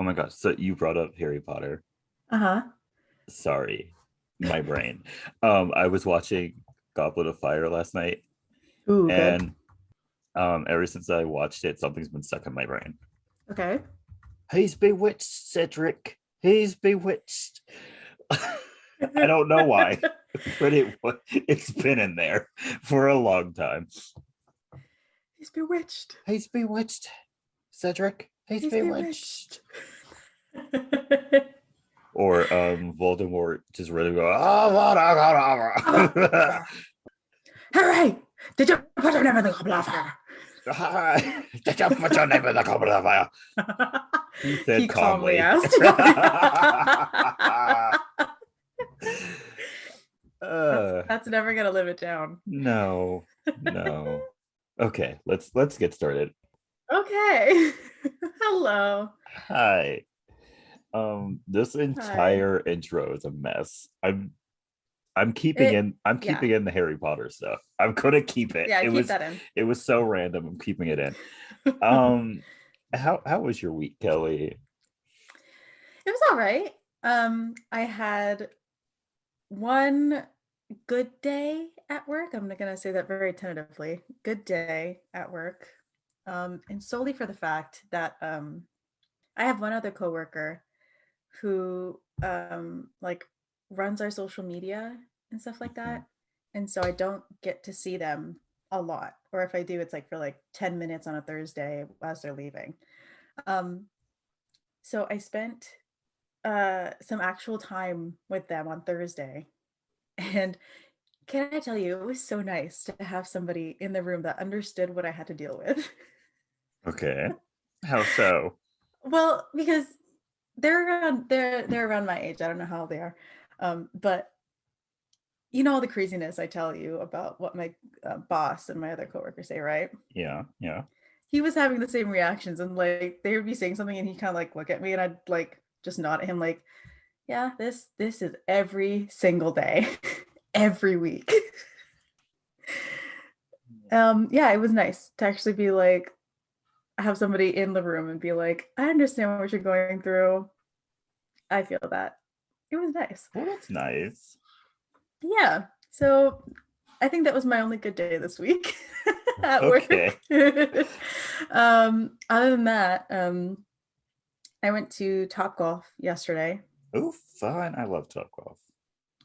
Oh my gosh. So you brought up Harry Potter. Uh-huh. Sorry, my brain. I was watching Goblet of Fire last night, Ooh, good. and ever since I watched it, something's been stuck in my brain. Okay. He's bewitched, Cedric. He's bewitched. I don't know why, but it's been in there for a long time. He's bewitched. He's bewitched, Cedric. He's He's bewitched. bewitched. Or Voldemort just really go, oh, Harry, did you put your name in the goblet of fire? did you put your name in the goblet of fire? He said He calmly calmly. asked. That's never gonna live it down. No, no. Okay, let's get started. Okay. Hello. Hi. This Hi. entire intro is a mess. I'm keeping It in I'm yeah. keeping in the Harry Potter stuff. I'm gonna keep it. Yeah, It keep was that in. it was so random. I'm keeping it in. It Um, how was your week, Kelly? was all right. I had one good day at work. I'm gonna say that very tentatively. Good day at work. And solely for the fact that I have one other coworker who like runs our social media and stuff like Mhm. that. And so I don't get to see them a lot. Or if I do, it's like for like 10 minutes on a Thursday as they're leaving. Um, so I spent some actual time with them on Thursday. And can I tell you, it was so nice to have somebody in the room that understood what I had to deal with. Okay. How so? Well, because they're around my age. I don't know how old they are. But you know all the craziness I tell you about what my boss and my other coworkers say, right? Yeah, yeah. He was having the same reactions, and like they would be saying something, and he kind of like look at me, and I'd like just nod at him, like, "Yeah, this is every single day, every week." Yeah, it was nice to actually be like have somebody in the room and be like, "I understand what you're going through. I feel that." It was nice. Well, that's nice. Yeah. So I think that was my only good day this week at work. Okay. Other than that, I went to Top Golf yesterday. Oh, fun. I love Top Golf.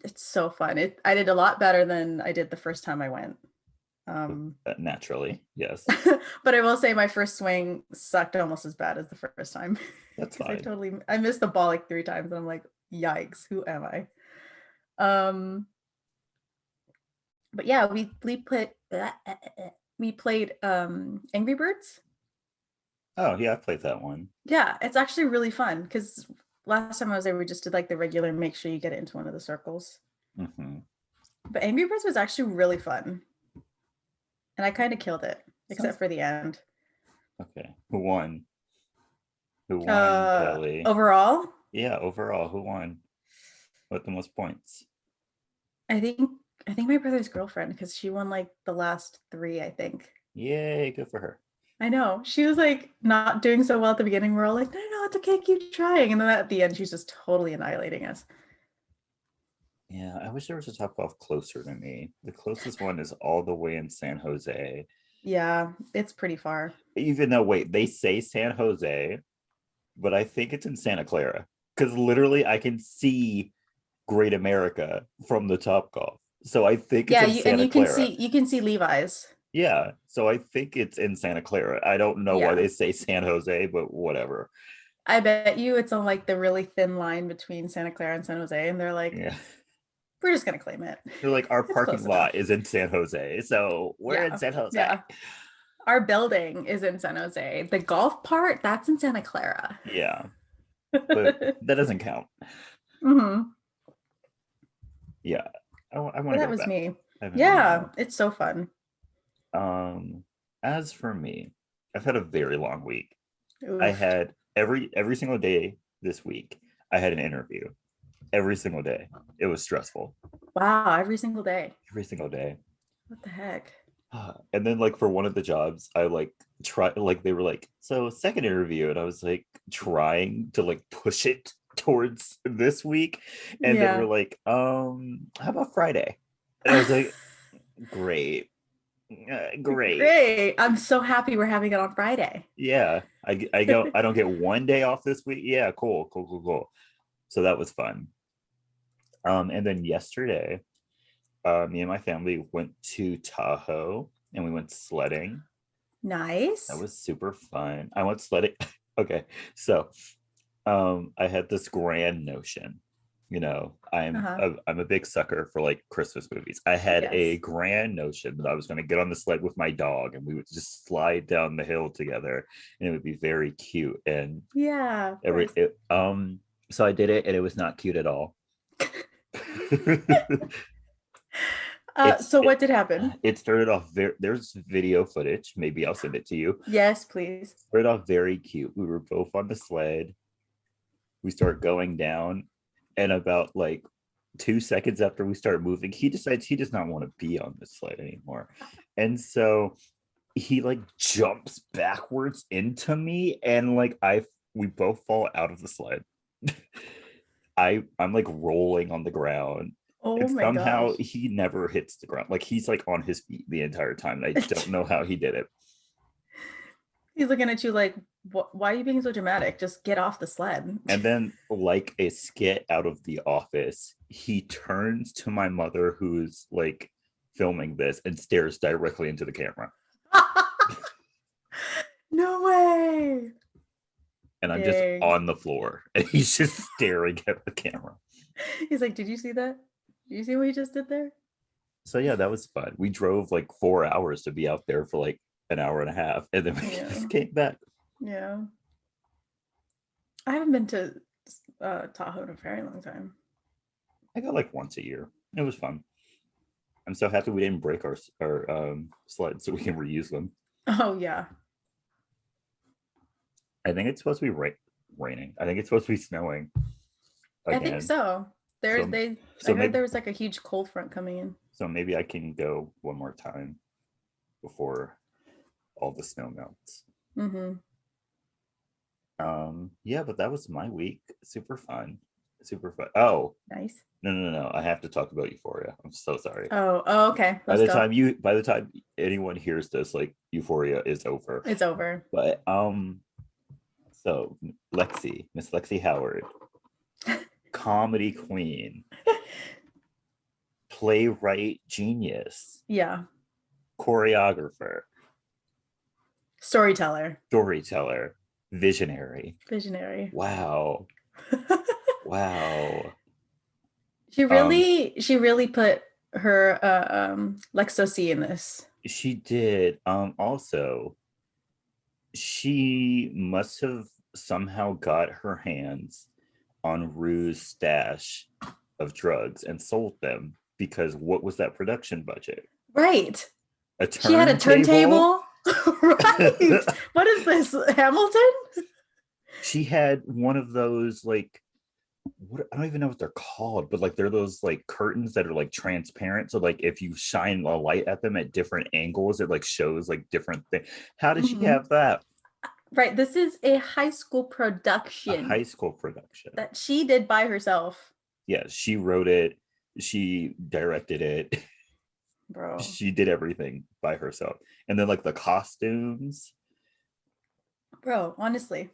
It's so fun. I did a lot better than I did the first time I went. Um, Naturally, yes. but I will say my first swing sucked almost as bad as the first time That's because fine. I missed the ball like 3 times and I'm like, yikes, who am I? Um, but yeah, we played Angry Birds. Oh, yeah, I played that one. Yeah, it's actually really fun because last time I was there, we just did like the regular make sure you get it into one of the circles. Hmm. But Angry Birds was actually really fun, and I kind of killed it, except Sounds for the end. okay. Who won? Who won, Kelly? Overall, Yeah, overall, who won? With the most points? I think I think my brother's girlfriend because she won like the last three. I think. Yay, good for her. I know she was like not doing so well at the beginning. We're all like, no, no, it's okay, keep trying. And then at the end, she's just totally annihilating us. Yeah, I wish there was a Top Golf closer to me. The closest one is all the way in San Jose. Yeah, it's pretty far. Even though, wait, they say San Jose, but I think it's in Santa Clara. Because literally, I can see Great America from the Top Golf. So I think it's Yeah, in Santa Clara. you can see Levi's. Yeah, so I think it's in Santa Clara. I don't know why Yeah. they say San Jose, but whatever. I bet you it's on like the really thin line between Santa Clara and San Jose, and they're like, Yeah. we're just gonna claim it. They're like, our It's parking close lot enough. is in San Jose. So we're in Yeah, San Jose. yeah. Our building is in San Jose. The golf part, that's in Santa Clara. Yeah, but that doesn't count. Hmm. Yeah, I want But to that go was back. me. I haven't been in a Yeah, while. it's so fun. Um, as for me, I've had a very long week. I Oof. had every single day this week. I had an interview every single day. It was stressful Wow, every single day. every single day. What the heck? And then like for one of the jobs, I like try like they were like, so second interview, and I was like trying to like push it towards this week, and they were Yeah. like, how about Friday? And I was like, great, great. Great. I'm so happy we're having it on Friday. Yeah, I don't get one day off this week. Yeah, cool. So that was fun. And then yesterday, me and my family went to Tahoe and we went sledding. That Nice. was super fun. I went sledding. Okay, so I had this grand notion. You know, Uh-huh. I'm a big sucker for like Christmas movies. I had a Yes. grand notion that I was going to get on the sled with my dog and we would just slide down the hill together, and it would be very cute. And Yeah, of every course. so I did it, and it was not cute at all. it's So it, what did happen? it started off very, there's video footage, maybe I'll send it to you. Yes, please. Started off very cute. We were both on the sled. We start going down, and about like 2 seconds after we start moving, he decides he does not want to be on the sled anymore, and so he like jumps backwards into me, and like we both fall out of the sled. I'm like rolling on the ground, Oh and my somehow gosh. he never hits the ground. Like he's like on his feet the entire time. And I don't know how he did it. He's looking at you like, why are you being so dramatic? Just get off the sled. And then, like a skit out of The Office, he turns to my mother, who's like filming this, and stares directly into the camera. No way. And I'm just Dang. on the floor, and he's just staring at the camera. He's like, did you see that? Did you see what he just did there? So yeah, that was fun. We drove like 4 hours to be out there for like an hour and a half, and then we Yeah. just came back. Yeah. I haven't been to Tahoe in a very long time. I go like once a year. It was fun. I'm so happy we didn't break our sleds so we can reuse them. Oh yeah. I think it's supposed to be raining. I think it's supposed to be snowing I think again. so. So I so heard maybe there was like a huge cold front coming in. so maybe I can go one more time before all the snow melts. Mm-hmm. Yeah, but that was my week. Super fun. Super fun. Oh, Nice. no. I have to talk about Euphoria. I'm so sorry. Oh, okay. Let's go. By the time anyone hears this, like Euphoria is over. It's over. But so Miss Lexi Howard, comedy queen, playwright genius, Yeah. choreographer, Storyteller. storyteller, visionary. Visionary. Wow. Wow. She really put her Lexi in this. She did. Also, she must have somehow got her hands on Rue's stash of drugs and sold them, because what was that production budget? Right. A She had a turntable. Right. What is this? Hamilton? She had one of those like, what, I don't even know what they're called, but like they're those like curtains that are like transparent, so like if you shine a light at them at different angles, it like shows like different things. How did she have that? Right. This is a high school A production high school production. that she did by herself. Yeah, she wrote it, she directed it, Bro. she did everything by herself. And then like the costumes. Bro, honestly.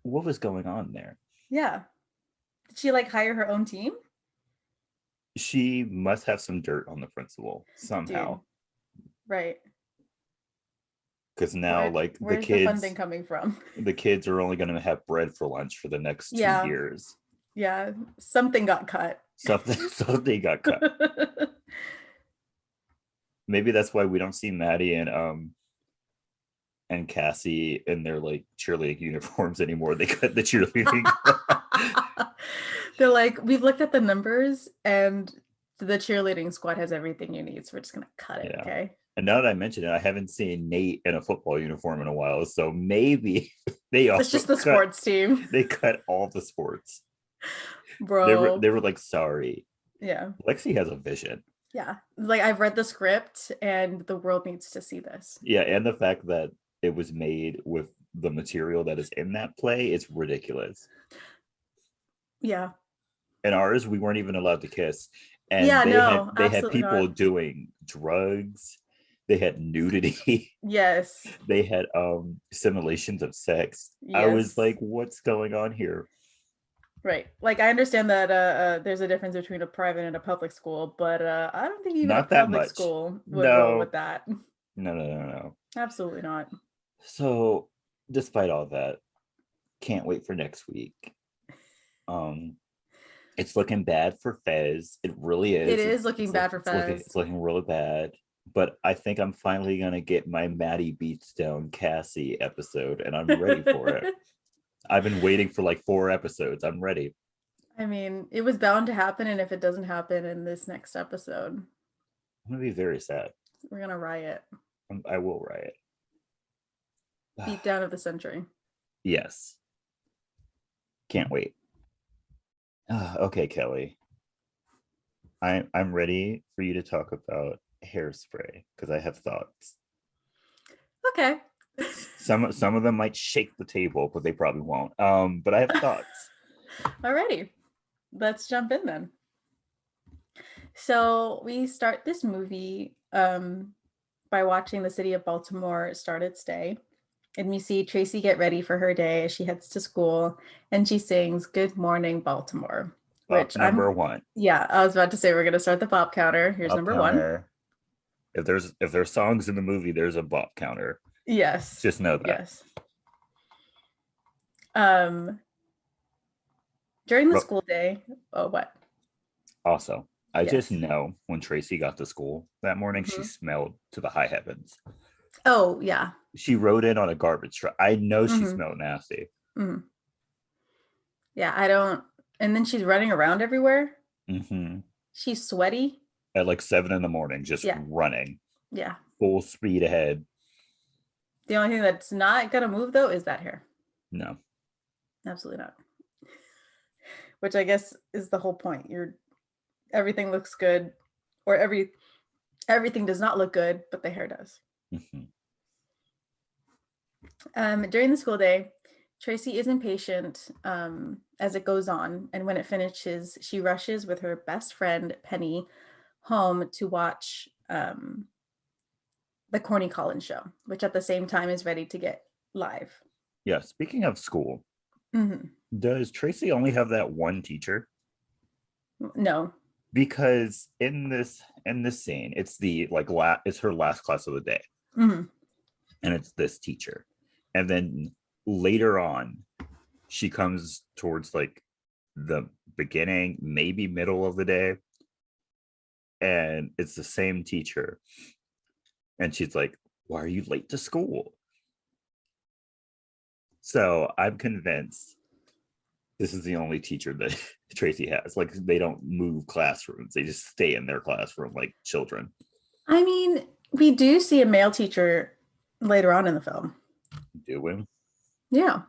What was going on there? Yeah. Did she like hire her own team? She must have some dirt on the principal somehow. Dude. Right. Because now like where's the funding coming from? The kids are only going to have bread for lunch for the next 2 years. Yeah, something got cut. Something got cut. Maybe that's why we don't see Maddie and Cassie in their like cheerleading uniforms anymore. They cut the cheerleading. They're like, we've looked at the numbers and the cheerleading squad has everything you need, so we're just gonna cut it. Yeah. Okay. And now that I mention it, I haven't seen Nate in a football uniform in a while, so maybe they also. It's just the sports team. They cut all the sports. Bro. They were like, sorry. Yeah. Lexi has a vision. Yeah. Like I've read the script and the world needs to see this. Yeah, and the fact that it was made with the material that is in that play, it's ridiculous. Yeah. In ours, we weren't even allowed to kiss, and Yeah, no, they had absolutely people not. doing drugs, they had nudity, Yes. they had simulations of sex. I was Yes. like, what's going on here? Right. Like I understand that there's a difference between a private and a public school, but I don't think even a Not that public much. school would roll with No, that. no. Absolutely not. So despite all that, can't wait for next week. um it's looking bad for Fez. It really It is. is looking bad for It's Fez. looking really bad. But I think I'm finally gonna get my Maddie beats down Cassie episode, and I'm ready for it. I've been waiting for like 4 episodes. I'm ready. I mean, it was bound to happen, and if it doesn't happen in this next episode, I'm gonna be very sad. we're gonna riot. I will riot. Beat down of the century. Yes. Can't wait. Okay, Kelley. I'm ready for you to talk about Hairspray because I have thoughts. Okay. Some of them might shake the table, but they probably won't. But I have thoughts. Alrighty. Let's jump in then. So we start this movie by watching the city of Baltimore start its day. And we see Tracy get ready for her day as she heads to school, and she sings "Good Morning, Baltimore," which Number one. Yeah, I was about to say we're gonna start the bop counter. Here's Bop number counter. One. If there's songs in the movie, there's a bop counter. Yes. Just know that. Yes. During the school day. Oh, what? Also, I just know when Tracy got to school that morning, she smelled to the high heavens. Oh, yeah. She rode in on a garbage truck. I know she smelled nasty. Yeah, I don't. And then she's running around everywhere. She's sweaty. At like 7 a.m, just running. Yeah. Full speed ahead. The only thing that's not gonna move though is that hair. No. Absolutely not. Which I guess is the whole point. Everything looks good, or everything does not look good, but the hair does. During the school day, Tracy is impatient as it goes on, and when it finishes, she rushes with her best friend Penny home to watch the Corny Collins show, which at the same time is ready to get live. Yeah, speaking of school, does Tracy only have that one teacher? No. Because in this scene, it's it's her last class of the day. And it's this teacher. And then later on, she comes towards like the beginning, maybe middle of the day, and it's the same teacher. And she's like, "Why are you late to school?" So I'm convinced this is the only teacher that Tracy has. Like, they don't move classrooms. They just stay in their classroom like children. I mean, we do see a male teacher later on in the film. Do we? Yeah.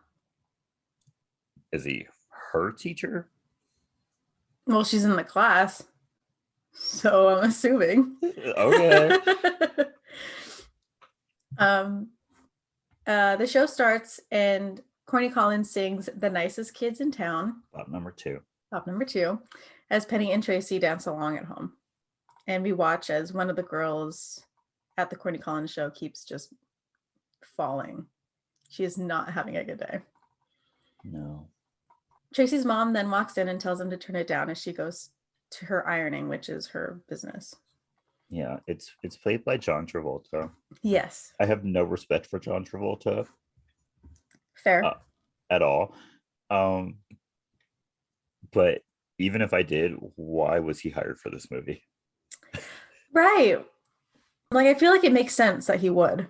Is he her teacher? Well, she's in the class, so I'm assuming. Okay. The show starts and Corny Collins sings "The Nicest Kids in Town." Pop number two, as Penny and Tracy dance along at home. And we watch as one of the girls at the Corny Collins show keeps just falling. She is not having a good day. No. Tracy's mom then walks in and tells them to turn it down as she goes to her ironing, which is her business. Yeah, it's played by John Travolta. Yes. I have no respect for John Travolta. Fair. At all. But even if I did, why was he hired for this movie? Right. Like, I feel like it makes sense that he would.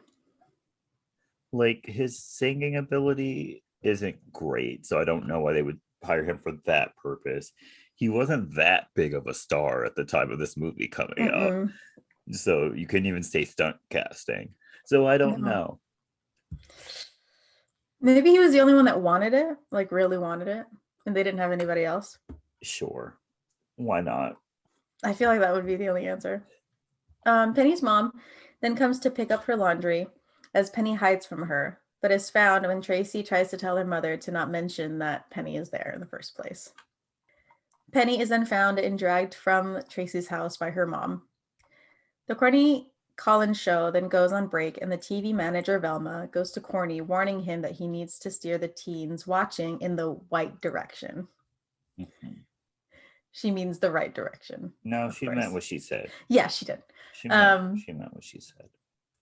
Like, his singing ability isn't great, so I don't know why they would hire him for that purpose. He wasn't that big of a star at the time of this movie coming out, so you couldn't even say stunt casting. So I don't know. Maybe he was the only one that wanted it, like really wanted it, and they didn't have anybody else. Sure, why not? I feel like that would be the only answer. Penny's mom then comes to pick up her laundry as Penny hides from her, but is found when Tracy tries to tell her mother to not mention that Penny is there in the first place. Penny is then found and dragged from Tracy's house by her mom. The corny Collins show then goes on break, and the TV manager, Velma, goes to Corny, warning him that he needs to steer the teens watching in the right direction. Mhm. She means the right direction. No, she meant what she said. Yeah, she did. She meant what she said.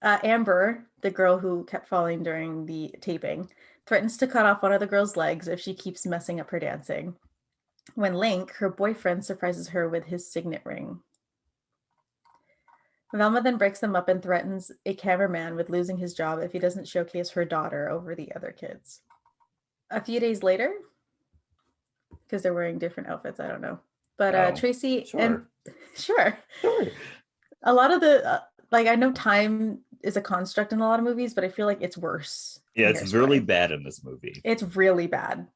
Amber, the girl who kept falling during the taping, threatens to cut off one of the girl's legs if she keeps messing up her dancing. When Link, her boyfriend, surprises her with his signet ring. Velma then breaks them up and threatens a cameraman with losing his job if he doesn't showcase her daughter over the other kids. A few days later, because they're wearing different outfits, I don't know. But Tracy and sure. A lot of the I know time is a construct in a lot of movies, but I feel like it's worse. Yeah, it's really bad in this movie. It's really bad.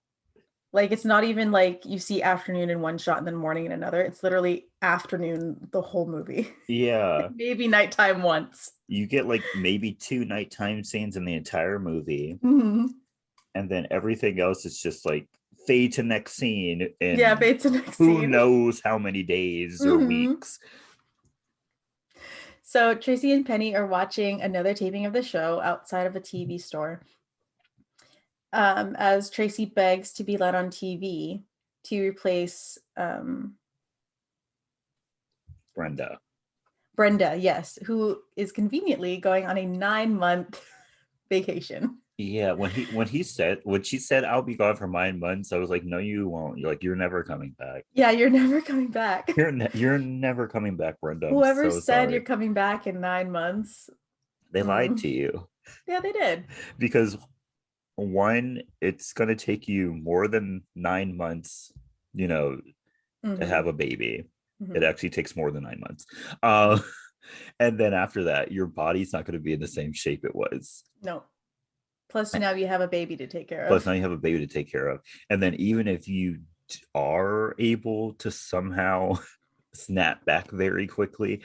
Like, it's not even like you see afternoon in one shot and then morning in another. It's literally afternoon the whole movie. Yeah. Maybe nighttime once. You get like maybe 2 nighttime scenes in the entire movie. Mm-hmm. And then everything else is just like fade to next scene. And yeah, fade to next who scene. knows how many days or weeks. So Tracy and Penny are watching another taping of the show outside of a TV store. As Tracy begs to be let on TV to replace Brenda, yes, who is conveniently going on a 9-month vacation. Yeah, when she said I'll be gone for 9 months, I was like, no, you won't. You're never coming back. Yeah, you're never coming back. You're never coming back, Brenda. Whoever said you're coming back in 9 months, they lied to you. Yeah, they did. Because one, it's going to take you more than 9 months, to have a baby. It actually takes more than 9 months. And then after that, your body's not going to be in the same shape it was. No. Plus, now you have a baby to take care of. And then even if you are able to somehow snap back very quickly,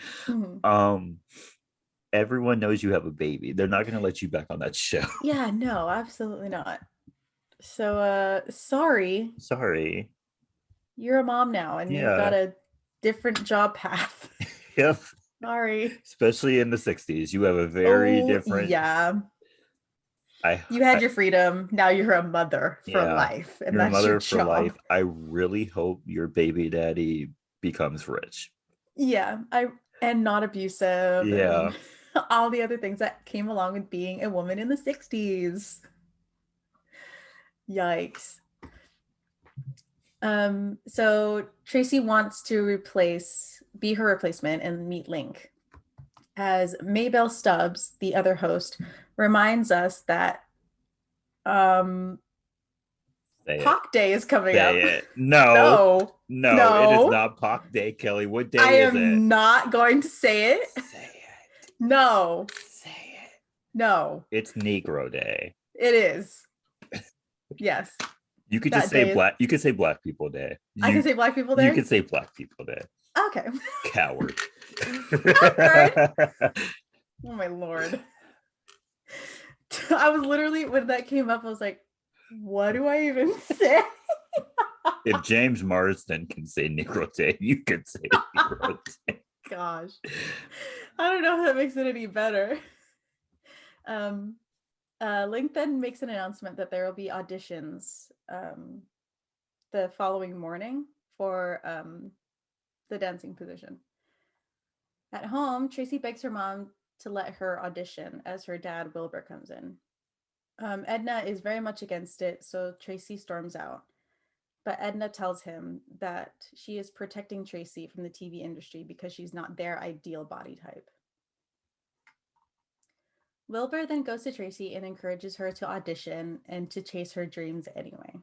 everyone knows you have a baby. They're not going to let you back on that show. Yeah, no, absolutely not. So, sorry. You're a mom now, and you've got a different job path. Yep. Sorry. Especially in the 60s. You have a very different... Yeah. You had your freedom. Now you're a mother for life. And you're that's a mother your for job. life. I really hope your baby daddy becomes rich. Yeah. And not abusive. Yeah. And all the other things that came along with being a woman in the 60s. Yikes. So Tracy wants to be her replacement and meet Link. As Maybelle Stubbs, the other host, reminds us that Pac Day is coming up. No, it is not Pac Day, Kelly. What day is it? I am not going to say it. Say it. No. Say it. No. It's Negro Day. It is. Yes. You could just say black. You could say Black People Day. I can say Black People Day. You could say Black People Day. Okay. Coward. Oh my Lord. I was literally, when that came up, I was like, what do I even say? If James Marsden can say Negro Day, you could say Negro Day. Gosh. I don't know if that makes it any better. Link then makes an announcement that there will be auditions the following morning for the dancing position. At home, Tracy begs her mom to let her audition as her dad, Wilbur, comes in. Edna is very much against it, so Tracy storms out. But Edna tells him that she is protecting Tracy from the TV industry because she's not their ideal body type. Wilbur then goes to Tracy and encourages her to audition and to chase her dreams anyway.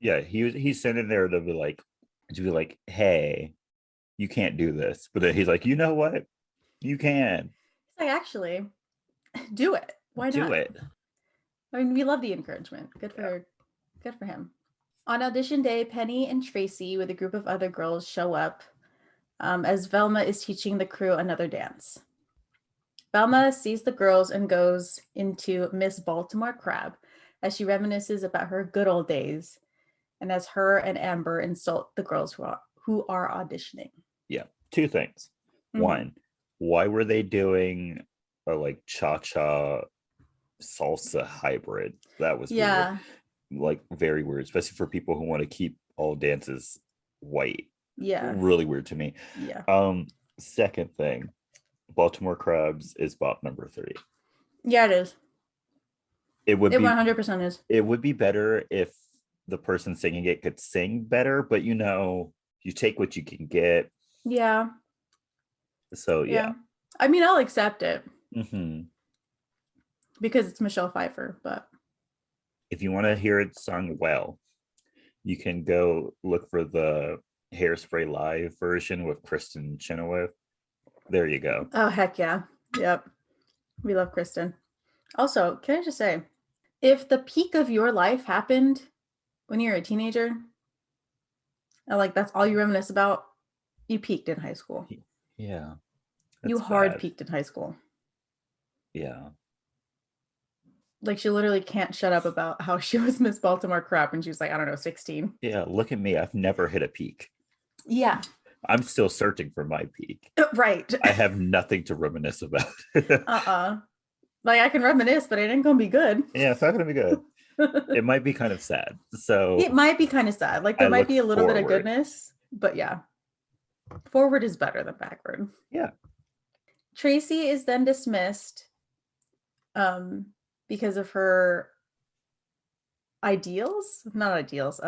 Yeah, he's sending there to be like, hey, you can't do this. But then he's like, you know what? You can. He's like, actually, do it. Why not? Do it. I mean, we love the encouragement. Good for him. On audition day, Penny and Tracy with a group of other girls show up. as Velma is teaching the crew another dance. Velma sees the girls and goes into Miss Baltimore Crab as she reminisces about her good old days, and as her and Amber insult the girls who are auditioning. Yeah, two things. One, why were they doing a like cha-cha salsa hybrid? That was weird. Like very weird, especially for people who want to keep all dances white. Yeah, really weird to me. Second thing, Baltimore Crabs is bop number 3. Yeah, it is. It would it be 100% is. It would be better if the person singing it could sing better, but you take what you can get. Yeah. So yeah. I mean, I'll accept it. Mm-hmm. Because it's Michelle Pfeiffer, but if you want to hear it sung well, you can go look for the Hairspray live version with Kristen Chenoweth. There you go. Oh, heck yeah. Yep. We love Kristen. Also, can I just say, if the peak of your life happened when you're a teenager, and like that's all you reminisce about, you peaked in high school. Yeah. You hard peaked in high school. Yeah. Like she literally can't shut up about how she was Miss Baltimore Crab when she was like, I don't know, 16. Yeah, look at me. I've never hit a peak. Yeah. I'm still searching for my peak. Right. I have nothing to reminisce about. Like I can reminisce, but it ain't gonna be good. Yeah, it's not gonna be good. It might be kind of sad. So it might be kind of sad. Like there might be a little bit of goodness, but yeah. Forward is better than backward. Yeah. Tracy is then dismissed because of her ideals, not ideals.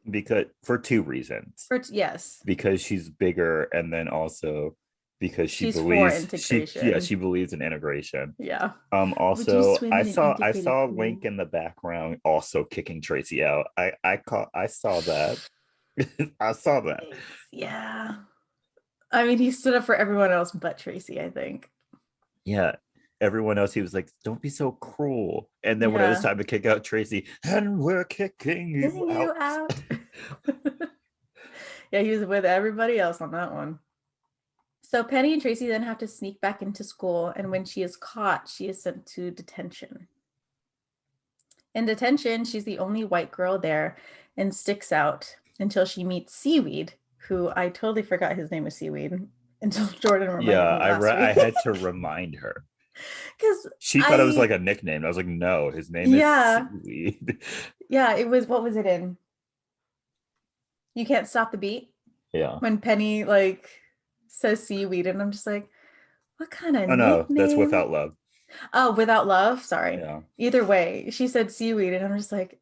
Because for 2 reasons. Yes. Because she's bigger, and then also because she's believes for integration. She believes in integration. Yeah. Also, I saw Link in the background also kicking Tracy out. I saw that. I saw that. Yeah. I mean, he stood up for everyone else but Tracy, I think. Yeah. Everyone else, he was like, don't be so cruel. And then when it was time to kick out Tracy, and we're kicking you out. Yeah, he was with everybody else on that one. So Penny and Tracy then have to sneak back into school, and when she is caught, she is sent to detention. In detention, she's the only white girl there and sticks out until she meets Seaweed, who I totally forgot his name was Seaweed until Jordan reminded me last week. I had to remind her. Because she thought it was like a nickname. I was like, no, his name is Seaweed. Yeah, it was, what was it in? You Can't Stop the Beat? Yeah. When Penny like says Seaweed, and I'm just like, what kind of nickname? No, that's Without Love. Oh, Without Love? Sorry. Yeah. Either way, she said Seaweed, and I'm just like,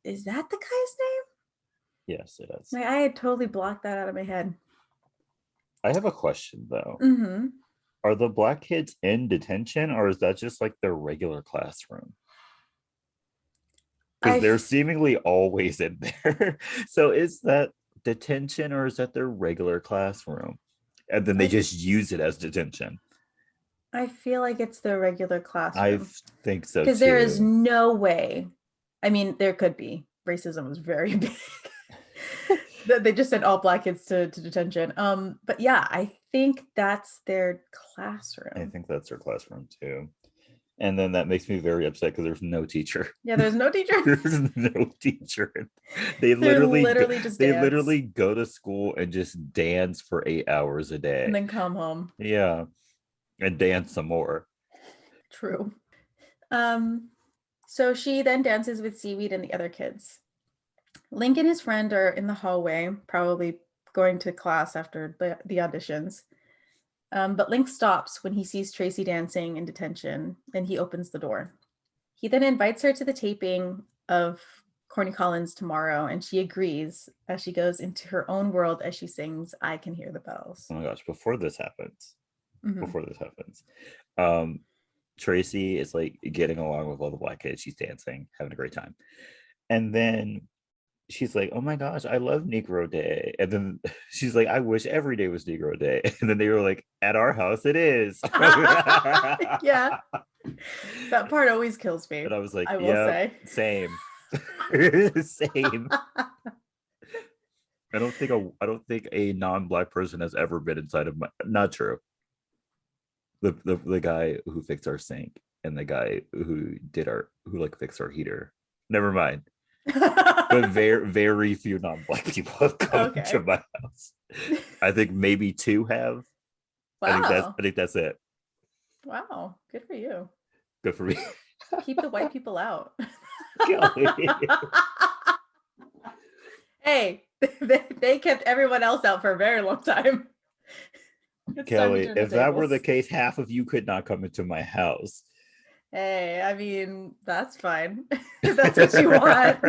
is that the guy's name? Yes, it is. Like, I had totally blocked that out of my head. I have a question, though. Mm-hmm. Are the black kids in detention, or is that just like their regular classroom? Because they're seemingly always in there. So is that detention, or is that their regular classroom? And then they just use it as detention. I feel like it's their regular classroom. I think so, because there is no way. I mean, there could be. Racism was very big. They just sent all black kids to detention. But yeah, I think that's their classroom. I think that's their classroom too. And then that makes me very upset because there's no teacher. Yeah, there's no teacher. There's no teacher. They literally go to school and just dance for 8 hours a day. And then come home. Yeah. And dance some more. True. So she then dances with Seaweed and the other kids. Link and his friend are in the hallway, probably going to class after the auditions. But Link stops when he sees Tracy dancing in detention, and he opens the door. He then invites her to the taping of Corny Collins tomorrow, and she agrees as she goes into her own world as she sings I Can Hear the Bells. Oh my gosh, before this happens, Tracy is like getting along with all the black kids. She's dancing, having a great time. And then she's like, oh my gosh, I love Negro Day. And then she's like, I wish every day was Negro Day. And then they were like, at our house it is. Yeah. That part always kills me. And I was like, I will say. Same. Same. I don't think a non-black person has ever been inside of my. Not true. The guy who fixed our sink and the guy who like fixed our heater. Never mind. But very very few non-black people have come to Okay. my house. I think maybe two have. Wow. I think that's it. Wow. Good for you. Good for me. Keep the white people out. Kelley. Hey, they kept everyone else out for a very long time. It's time to Kelley, turn the if that were the tables. case, half of you could not come into my house. Hey, I mean, that's fine. If that's what you want.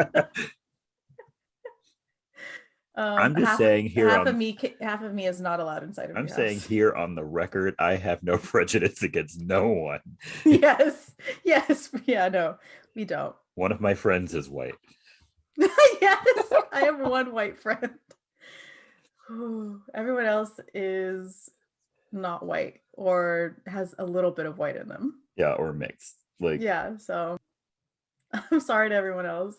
I'm just Half saying here half of on me half of me is not allowed inside of I'm your saying house. here on the record, I have no prejudice against no one. Yes. Yes. Yeah, no, we don't. One of my friends is white. Yes, I have one white friend. Everyone else is not white or has a little bit of white in them. Yeah, or mixed. Like, Yeah, so I'm sorry to everyone else.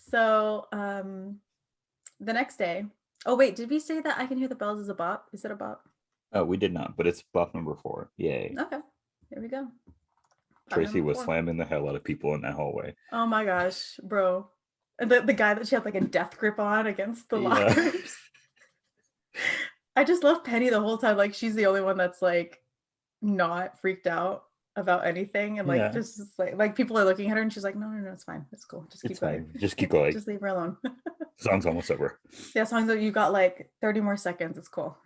So, the next day. Oh wait, did we say that I Can Hear the Bells is a bop? Is it a bop? oh, we did not, but it's buff number 4. Yay. Okay, here we go. Bop Tracy number was 4. slamming the hell out of people in that hallway. Oh my gosh, bro. And the guy that she had like a death grip on against the Yeah. lockers. I just love Penny the whole time. Like she's the only one that's like not freaked out about anything. And like Yeah. just like people are looking at her and she's like, no, it's fine. It's cool. Just keep It's going. fine. Just keep going. Just leave her alone. Song's almost over. Yeah, songs that you got like 30 more seconds. It's cool.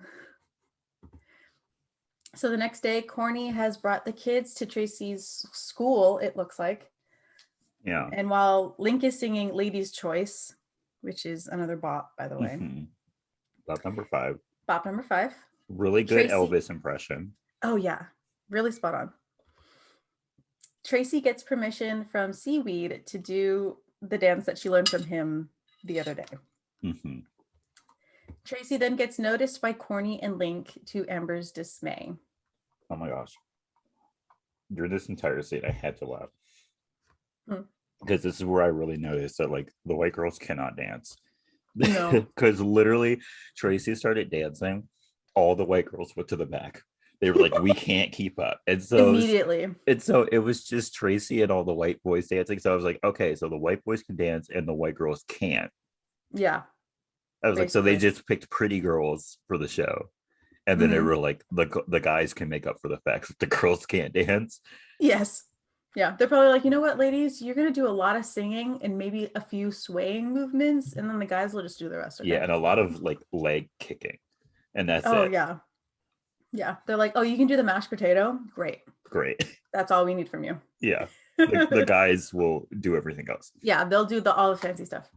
So the next day, Corny has brought the kids to Tracy's school, it looks like. Yeah. And while Link is singing Lady's Choice, which is another bop, by the way. Mm-hmm. Bop number 5. Bop number 5. Really good Tracy... Elvis impression. Oh, yeah. Really spot on. Tracy gets permission from Seaweed to do the dance that she learned from him the other day. Mm-hmm. Tracy then gets noticed by Corny and Link to Amber's dismay. Oh my gosh. During this entire scene, I had to laugh. Because this is where I really noticed that like the white girls cannot dance. No. Because literally Tracy started dancing, all the white girls went to the back. They were like, we can't keep up. And so immediately. It was just Tracy and all the white boys dancing. So I was like, okay, so the white boys can dance and the white girls can't. Yeah. I was like, so they just picked pretty girls for the show. And then they were like, the guys can make up for the fact that the girls can't dance. Yes. Yeah. They're probably like, you know what, ladies, you're going to do a lot of singing and maybe a few swaying movements. And then the guys will just do the rest. Okay? Yeah. And a lot of like leg kicking. And that's it. Oh, yeah. Yeah. They're like, oh, you can do the mashed potato? Great. That's all we need from you. Yeah. The guys will do everything else. Yeah. They'll do all the fancy stuff.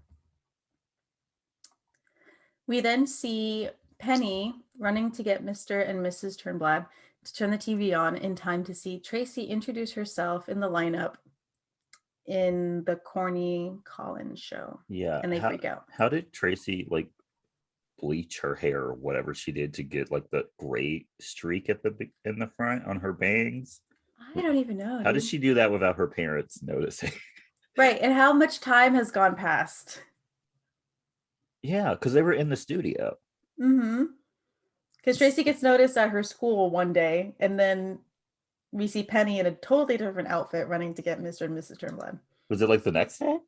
We then see Penny running to get Mr. and Mrs. Turnblad to turn the TV on in time to see Tracy introduce herself in the lineup in the Corny Collins show. Yeah. And they freak out. How did Tracy like bleach her hair or whatever she did to get like the gray streak in the front on her bangs? I don't even know. How did she do that without her parents noticing? Right. And how much time has gone past? Yeah, because they were in the studio. Mm-hmm. Because Tracy gets noticed at her school one day, and then we see Penny in a totally different outfit running to get Mr. and Mrs. Turnblad. Was it like the next day?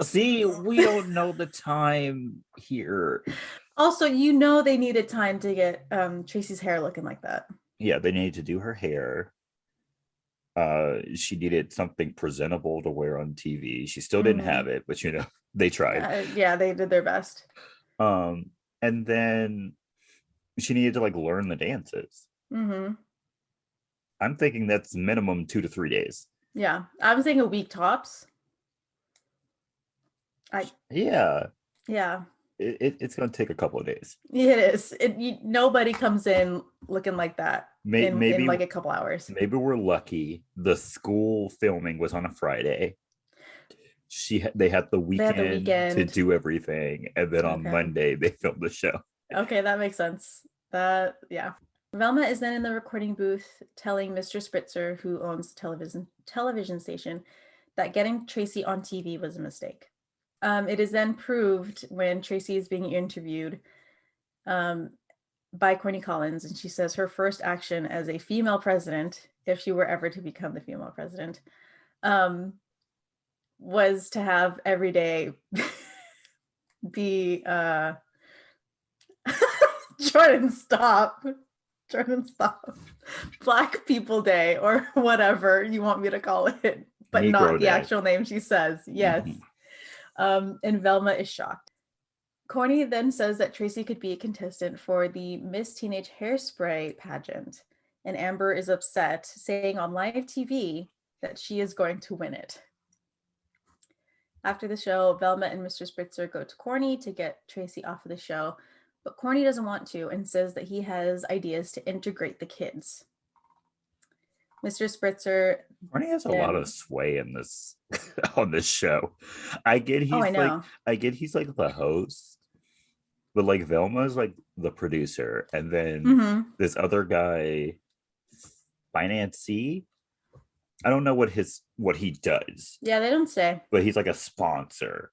See, we don't know the time here. Also, they needed time to get Tracy's hair looking like that. Yeah, they needed to do her hair. She needed something presentable to wear on TV. She still didn't have it, but they tried. Yeah, they did their best. And then she needed to like learn the dances. Mm-hmm. I'm thinking that's minimum 2 to 3 days. Yeah, I'm saying a week tops. Yeah. It's going to take a couple of days. It is. Nobody comes in looking like that maybe in like a couple hours. Maybe we're lucky. The school filming was on a Friday. They had the weekend to do everything, and then on Monday they filmed the show. Okay, that makes sense. Yeah. Velma is then in the recording booth telling Mr. Spritzer, who owns the television station, that getting Tracy on TV was a mistake. It is then proved when Tracy is being interviewed by Corny Collins, and she says her first action as a female president, if she were ever to become the female president, was to have every day be Jordan, stop. Black People Day, or whatever you want me to call it, but Negro not the Day. actual name she says. Yes. And Velma is shocked. Corny then says that Tracy could be a contestant for the Miss Teenage Hairspray pageant, and Amber is upset, saying on live TV that she is going to win it. After the show, Velma and Mr. Spritzer go to Corny to get Tracy off of the show, but Corny doesn't want to and says that he has ideas to integrate the kids. Mr. Spritzer. Corny has a lot of sway in this on this show. I get he's like the host, but like Velma's like the producer, and then this other guy, Financee. I don't know what he does. Yeah, they don't say. But he's like a sponsor.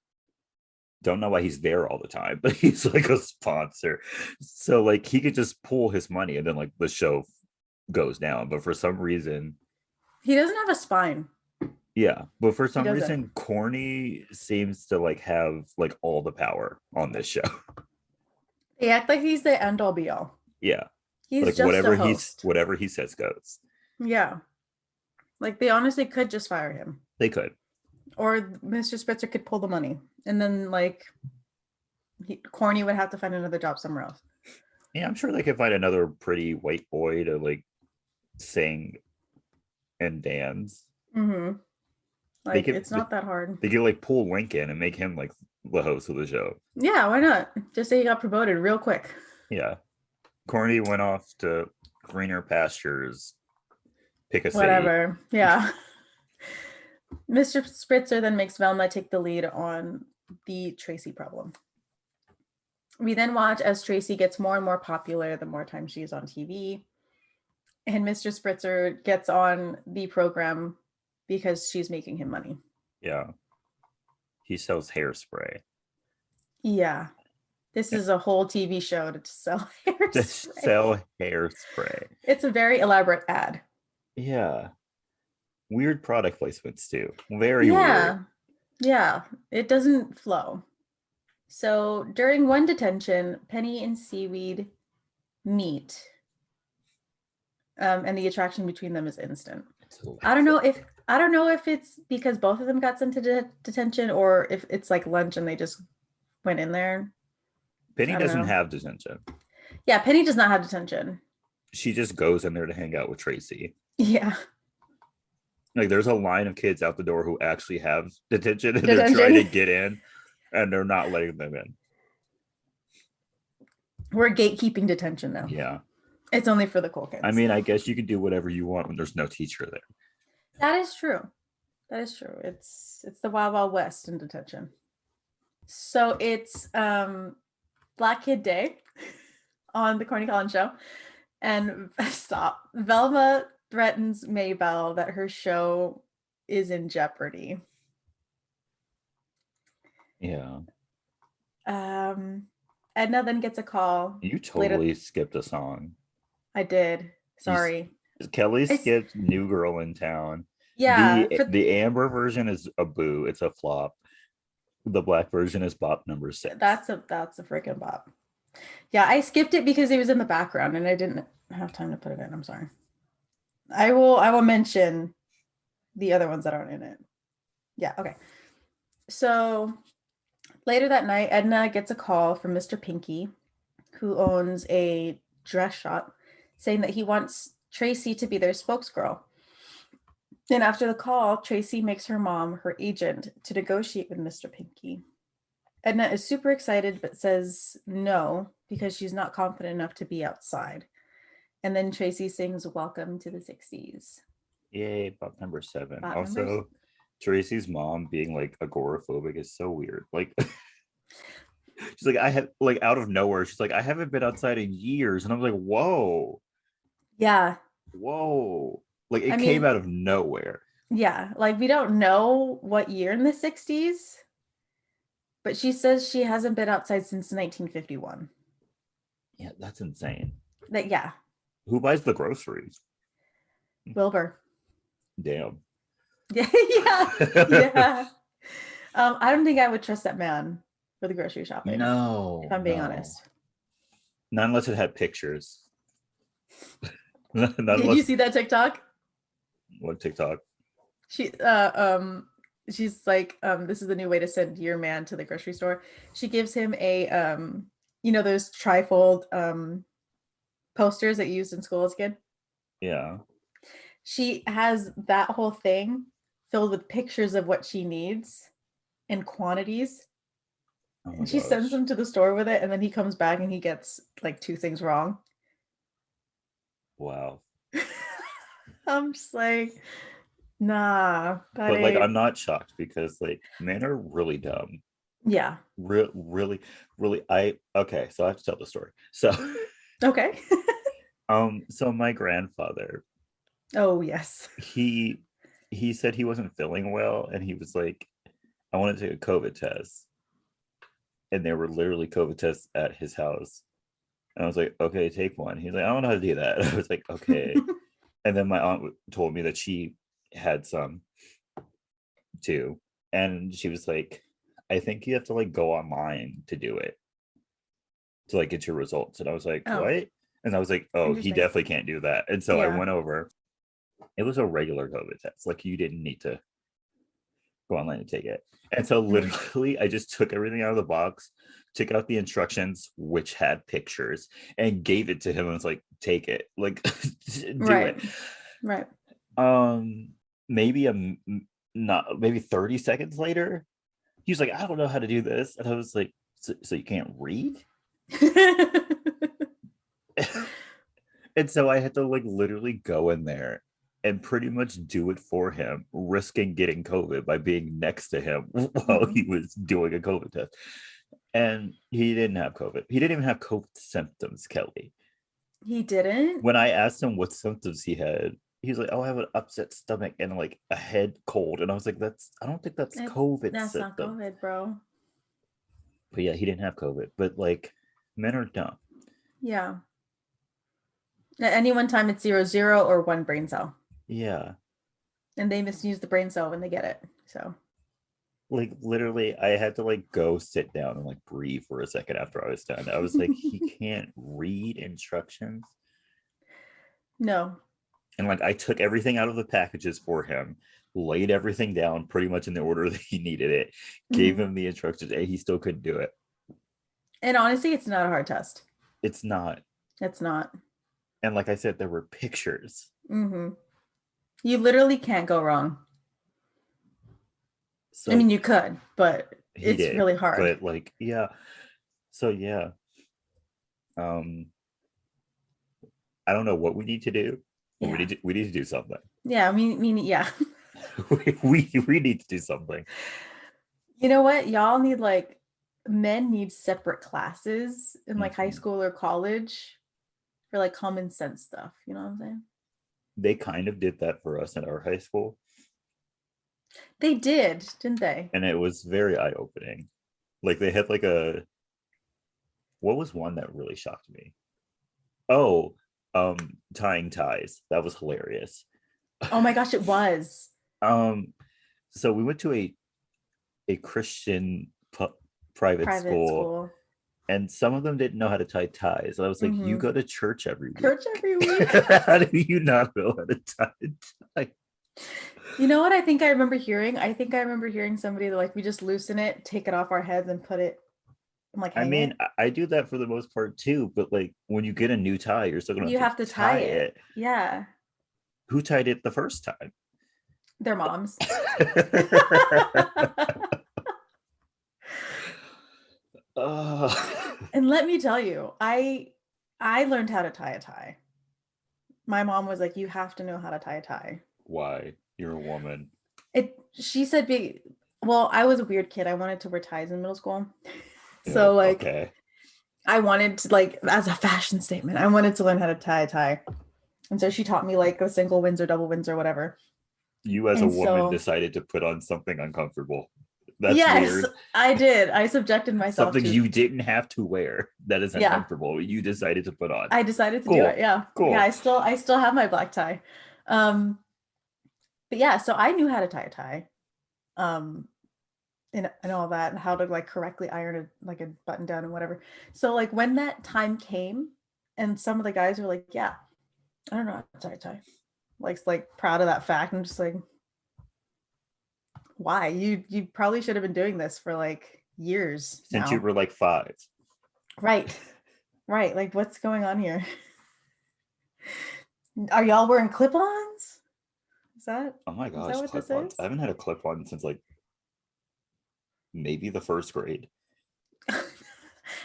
Don't know why he's there all the time, but he's like a sponsor. So like he could just pull his money and then like the show goes down. But for some reason, he doesn't have a spine. Yeah, but for some reason, Corny seems to like have like all the power on this show. They act like he's the end all be all. Yeah, he's like just whatever he says goes. Yeah, like they honestly could just fire him. They could, or Mr. Spitzer could pull the money, and then like Corny would have to find another job somewhere else. Yeah, I'm sure they could find another pretty white boy to like sing and dance. Like it's not that hard. They could like pull Lincoln and make him like the host of the show. Yeah, why not? Just say he got promoted real quick. Yeah, Corny went off to greener pastures. Pick a whatever. City. Yeah. Mr. Spritzer then makes Velma take the lead on the Tracy problem. We then watch as Tracy gets more and more popular the more time she's on TV. And Mr. Spritzer gets on the program because she's making him money. Yeah. He sells hairspray. Yeah. This is a whole TV show to sell hairspray. To sell hairspray. It's a very elaborate ad. Yeah. Weird product placements too. Very weird. Yeah. It doesn't flow. So during one detention, Penny and Seaweed meet. And the attraction between them is instant. I don't know if it's because both of them got sent to detention, or if it's like lunch and they just went in there. Penny doesn't have detention. Yeah, Penny does not have detention. She just goes in there to hang out with Tracy. Yeah. Like there's a line of kids out the door who actually have detention and they're trying to get in and they're not letting them in. We're gatekeeping detention now. Yeah. It's only for the cool kids. I mean, I guess you can do whatever you want when there's no teacher there. That is true. It's the Wild Wild West in detention. So it's Black Kid Day on the Corny Collins show. And Velma threatens Maybelle that her show is in jeopardy. Yeah. Edna then gets a call. You totally skipped a song. I did. Sorry. Kelly skipped New Girl in Town. Yeah. The Amber version is a boo. It's a flop. The black version is bop number 6. That's a freaking bop. Yeah, I skipped it because it was in the background and I didn't have time to put it in. I'm sorry. I will mention the other ones that aren't in it. Yeah, okay. So later that night, Edna gets a call from Mr. Pinky, who owns a dress shop, saying that he wants Tracy to be their spokesgirl. And after the call, Tracy makes her mom her agent to negotiate with Mr. Pinky. Edna is super excited, but says no because she's not confident enough to be outside. And then Tracy sings Welcome to the 60s. Yay, bop number 7. Also, Tracy's mom being like agoraphobic is so weird. Like, she's like, I have, like, out of nowhere, she's like, I haven't been outside in years. And I'm like, whoa. Yeah. Whoa. Like, it came out of nowhere. Yeah. Like, we don't know what year in the 60s. But she says she hasn't been outside since 1951. Yeah, that's insane. Yeah. Who buys the groceries? Wilbur. Damn. Yeah, yeah, yeah. I don't think I would trust that man for the grocery shopping. No. If I'm being honest. Not unless it had pictures. Not Did unless... you see that TikTok? What TikTok? She's like, this is the new way to send your man to the grocery store. She gives him a those trifold posters that you used in school as a kid. Yeah. She has that whole thing filled with pictures of what she needs and quantities. Oh and she sends him to the store with it, and then he comes back and he gets like 2 things wrong. Wow. I'm just like, nah. But like, I'm not shocked because like men are really dumb. Yeah. Really. Okay, so I have to tell the story. So okay. So my grandfather, oh yes, he said he wasn't feeling well, and he was like, I want to take a COVID test. And there were literally COVID tests at his house. And I was like, okay, take one. He's like, I don't know how to do that. I was like, okay. And then my aunt told me that she had some too. And she was like, I think you have to like go online to do it, to like get your results. And I was like, what? And I was like, oh, he definitely can't do that. And so I went over. It was a regular COVID test. Like, you didn't need to go online and take it. And so literally I just took everything out of the box, took out the instructions, which had pictures, and gave it to him. And was like, take it, like, do it. Right. Maybe 30 seconds later, he was like, I don't know how to do this. And I was like, so you can't read? And so I had to like literally go in there and pretty much do it for him, risking getting COVID by being next to him while he was doing a COVID test. And he didn't have COVID. He didn't even have COVID symptoms, Kelley. He didn't? When I asked him what symptoms he had, he's like, oh, I have an upset stomach and like a head cold. And I was like, I don't think that's COVID. That's symptom. Not COVID, bro. But yeah, he didn't have COVID. But like, men are dumb. Yeah. At any one time, it's 0 or 1 brain cell. Yeah. And they misuse the brain cell when they get it. So like literally I had to like go sit down and like breathe for a second after I was done. I was like, he can't read instructions. No. And like, I took everything out of the packages for him, laid everything down pretty much in the order that he needed it, gave him the instructions, and he still couldn't do it. And honestly, it's not a hard test. It's not. It's not. And like I said, there were pictures. You literally can't go wrong. So, I mean, you could, but it's really hard. But like, yeah. So yeah. I don't know what we need to do. But we need to do something. Yeah, I mean, yeah. we need to do something. You know what? Y'all need like, men need separate classes in like high school or college for like common sense stuff. You know what I'm saying? They kind of did that for us in our high school. They did, didn't they? And it was very eye-opening. Like, they had like what was one that really shocked me? Oh, tying ties. That was hilarious. Oh my gosh, it was. So we went to a Christian private school, and some of them didn't know how to tie ties. So I was like, you go to church every week. How do you not know how to tie a tie? You know what I think I remember hearing? I think I remember hearing somebody like, we just loosen it, take it off our heads, and put it. I'm like, I do that for the most part too, but like, when you get a new tie, you're still gonna have to tie it. Yeah. Who tied it the first time? Their moms. And let me tell you, I learned how to tie a tie. My mom was like, you have to know how to tie a tie. Why? You're a woman. She said, I was a weird kid. I wanted to wear ties in middle school. So like, okay. I wanted to, like, as a fashion statement, I wanted to learn how to tie a tie. And so she taught me like a single Windsor, double Windsor, whatever. You as a woman decided to put on something uncomfortable. That's Yes, weird. I did. I subjected myself Something to. you didn't have to wear that is Yeah, uncomfortable. You decided to put on. I decided to do it. Cool. Yeah. Yeah, Cool. I still have my black tie. Um, but yeah, so I knew how to tie a tie. Um, and all that, and how to like correctly iron it, like a button down and whatever. So like when that time came, and some of the guys were like, "Yeah, I don't know how to tie a tie," like proud of that fact. I'm just like, why? You probably should have been doing this for like years Since you now. were like 5. Right. Right. Like what's going on here? Are y'all wearing clip-ons? Is that Oh my is that gosh, what this clip-ons. I is? haven't had a clip-on since like maybe the 1st grade.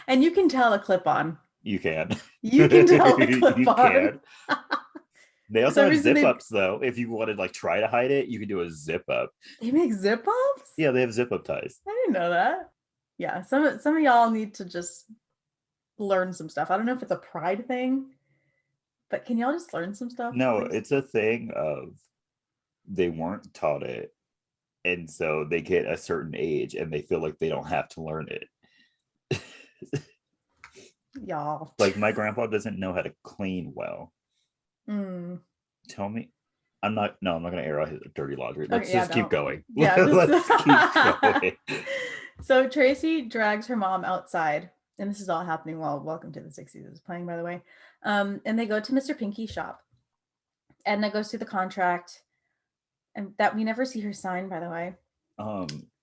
And you can tell a clip-on. You can. You can tell a You clip-on. can. They For also some have reason zip ups though. If you wanted like try to hide it, you could do a zip up. they make zip-ups? Yeah, they have zip up ties. I didn't know that. Yeah, some of y'all need to just learn some stuff. I don't know if it's a pride thing, but can y'all just learn some stuff, No, please? it's a thing of they weren't taught it. And so they get a certain age and they feel like they don't have to learn it. Y'all. Like my grandpa doesn't know how to clean well. Mm. Tell me. I'm not gonna air out his dirty laundry. Let's Okay, yeah, just keep no. going. Yeah, Let's keep going. So Tracy drags her mom outside, and this is all happening while Welcome to the 60s is playing, by the way. And they go to Mr. Pinky's shop. Edna goes through the contract, and that we never see her sign, by the way.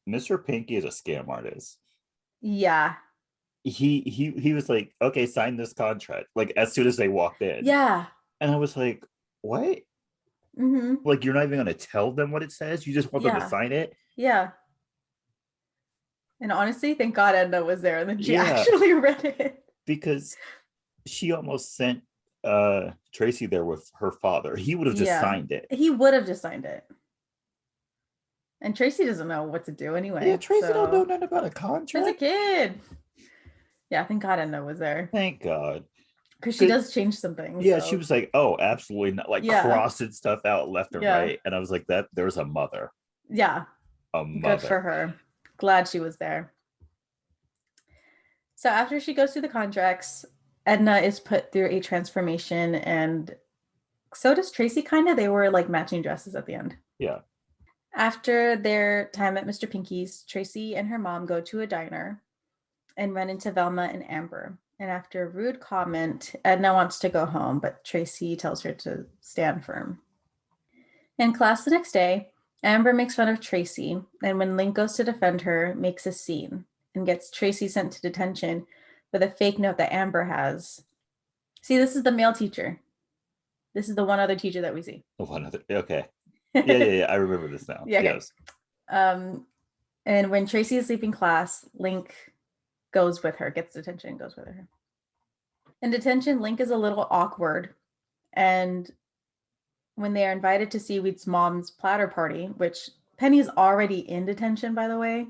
Mr. Pinky is a scam artist. Yeah. He was like, okay, sign this contract. Like as soon as they walked in. Yeah. And I was like, what? Mm-hmm. Like you're not even gonna tell them what it says? You just want them to Yeah. sign it? Yeah. And honestly, thank God Edna was there and then she Yeah, actually read it. because she almost sent Tracy there with her father. He would have just Yeah. signed it. He would have just signed it. And Tracy doesn't know what to do anyway. Yeah, Tracy don't know So nothing about a she's a contract. kid. Yeah, thank God Edna was there. Thank God. Because she does change some things. Yeah, so. she was like, oh, absolutely not. Like Yeah. crossing stuff out left and Yeah. right. And I was like, that there's a mother. Yeah. A Good mother. for her. Glad she was there. So after she goes through the contracts, Edna is put through a transformation, and so does Tracy, kind of. They were like matching dresses at the end. Yeah. After their time at Mr. Pinky's, Tracy and her mom go to a diner and run into Velma and Amber. And after a rude comment, Edna wants to go home, but Tracy tells her to stand firm. In class the next day, Amber makes fun of Tracy, and when Link goes to defend her, makes a scene and gets Tracy sent to detention with a fake note that Amber has. See, this is the male teacher. This is the one other teacher that we see. One other. Okay. Yeah. I remember this now. Yeah, okay. Yes. And when Tracy is leaving class, Link goes with her, gets detention, goes with her. In detention, Link is a little awkward. And when they are invited to Seaweed's mom's platter party, which Penny's already in detention, by the way.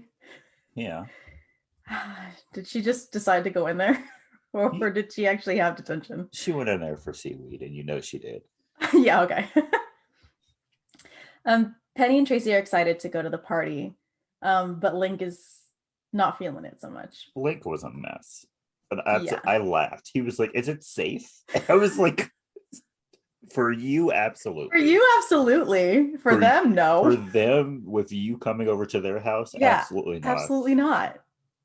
Yeah. Did she just decide to go in there? Or did she actually have detention? She went in there for seaweed, and you know she did. Yeah, okay. Penny and Tracy are excited to go to the party, but Link is not feeling it so much. Link was a mess. But Yeah. I laughed. He was like, is it safe? I was like, for you, absolutely. For you, absolutely. For them, no. For them, with you coming over to their house, Yeah, absolutely not. Absolutely not.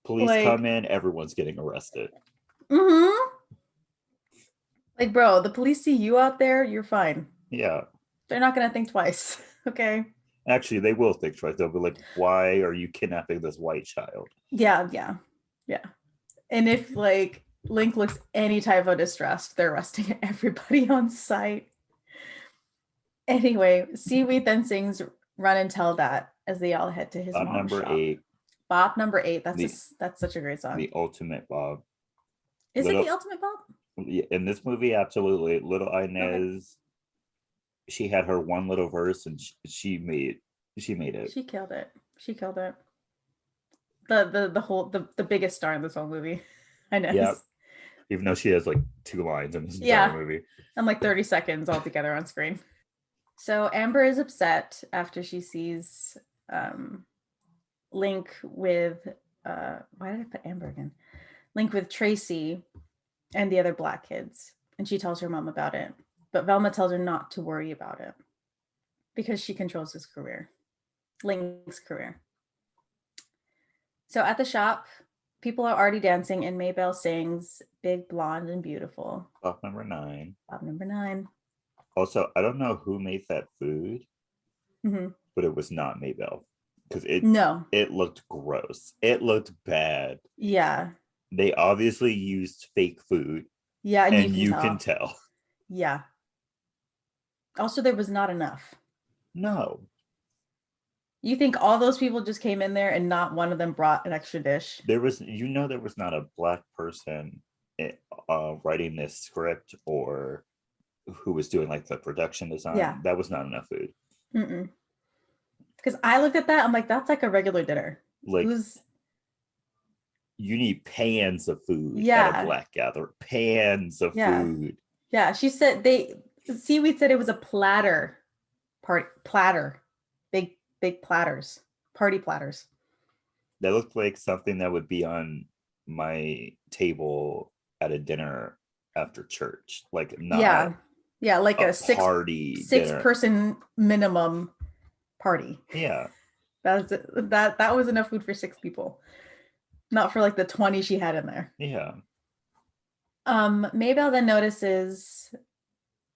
Police come in, everyone's getting arrested. Mm-hmm. Like, bro, the police see you out there, you're fine. Yeah. They're not gonna think twice. Okay. Actually, they will think twice. They'll be like, why are you kidnapping this white child? Yeah. And if like Link looks any type of distressed, they're arresting everybody on site. Anyway, Seaweed then sings Run and Tell That as they all head to his mom's number shop. 8. Bop number 8. That's such a great song. The ultimate Bob. Is it the ultimate Bob? In this movie, absolutely. Little Inez, she had her one little verse and she made it. She killed it. The biggest star in this whole movie. Inez. Yeah. Even though she has like 2 lines in this entire movie. And like 30 seconds all together on screen. So Amber is upset after she sees Link with why did I put Amber again? Link with Tracy and the other black kids. And she tells her mom about it. But Velma tells her not to worry about it because she controls his career, Link's career. So at the shop, people are already dancing, and Maybelle sings Big, Blonde, and Beautiful. Bob number 9. Bob number 9. Also, I don't know who made that food, but it was not Maybelle because it looked gross. It looked bad. Yeah. They obviously used fake food. Yeah, and you can tell. Yeah. Also, there was not enough. No. You think all those people just came in there and not one of them brought an extra dish? There was not a black person writing this script or who was doing like the production design. Yeah. That was not enough food. Because I looked at that, I'm like, that's like a regular dinner. Like, you need pans of food at a black gather. Pans of food. Yeah, she said Seaweed said it was a platter. Big platters. Party platters. That looked like something that would be on my table at a dinner after church. Like not like a six dinner. Person minimum party. Yeah. That was enough food for 6 people. Not for like the 20 she had in there. Yeah. Maybelle then notices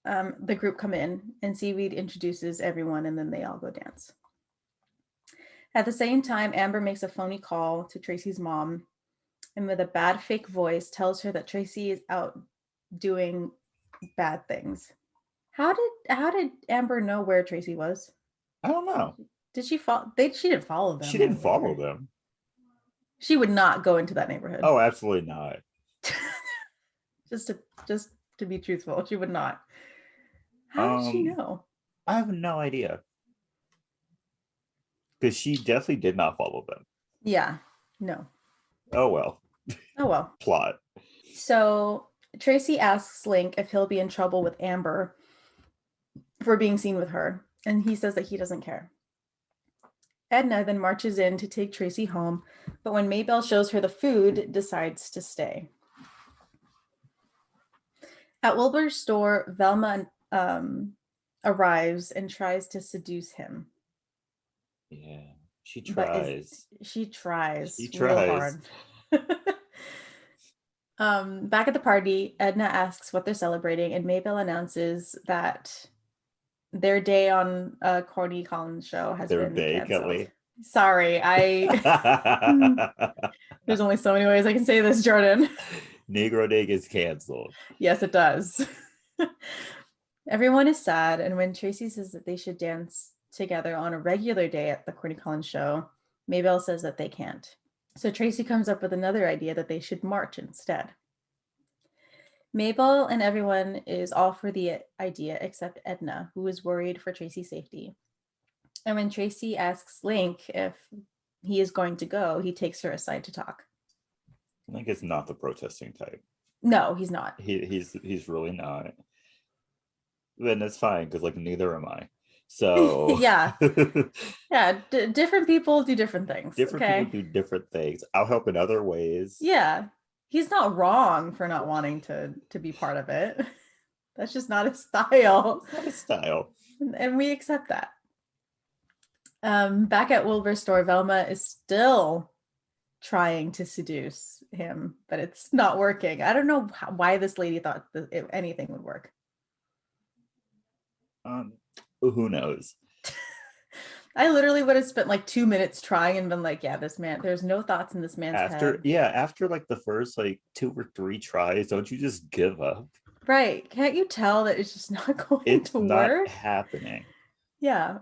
the group come in, and Seaweed introduces everyone, and then they all go dance. At the same time, Amber makes a phony call to Tracy's mom, and with a bad fake voice tells her that Tracy is out doing bad things. How did Amber know where Tracy was? I don't know. Did she follow? She didn't follow them. She didn't follow them. She would not go into that neighborhood. Oh, absolutely not. just to be truthful, she would not. How did she know? I have no idea. Because she definitely did not follow them. Yeah. No. Oh well. Plot. So Tracy asks Link if he'll be in trouble with Amber for being seen with her, and he says that he doesn't care. Edna then marches in to take Tracy home, but when Maybelle shows her the food, decides to stay. At Wilbur's store, Velma arrives and tries to seduce him. Yeah, she tries. She tries real hard. Back at the party, Edna asks what they're celebrating, and Maybelle announces that their day on Corny Collins show has been canceled. Kelley. Sorry, there's only so many ways I can say this, Jordan. Negro Day gets canceled. Yes, it does. Everyone is sad, and when Tracy says that they should dance together on a regular day at the Corny Collins show, Maybelle says that they can't. So Tracy comes up with another idea that they should march instead. Maybelle and everyone is all for the idea except Edna, who is worried for Tracy's safety. And when Tracy asks Link if he is going to go, he takes her aside to talk. Link is not the protesting type. No, he's not. He's really not. Then it's fine because like neither am I. So yeah. Different people do different things. People do different things. I'll help in other ways. Yeah. He's not wrong for not wanting to be part of it. That's just not his style. It's not his style. And we accept that. Back at Wilbur's store, Velma is still trying to seduce him, but it's not working. I don't know why this lady thought that anything would work. Who knows? I literally would have spent like 2 minutes trying and been like, yeah, this man, there's no thoughts in this man's head. After like the first like 2 or 3 tries, don't you just give up? Right. Can't you tell that it's just not going to work? It's not happening. Yeah.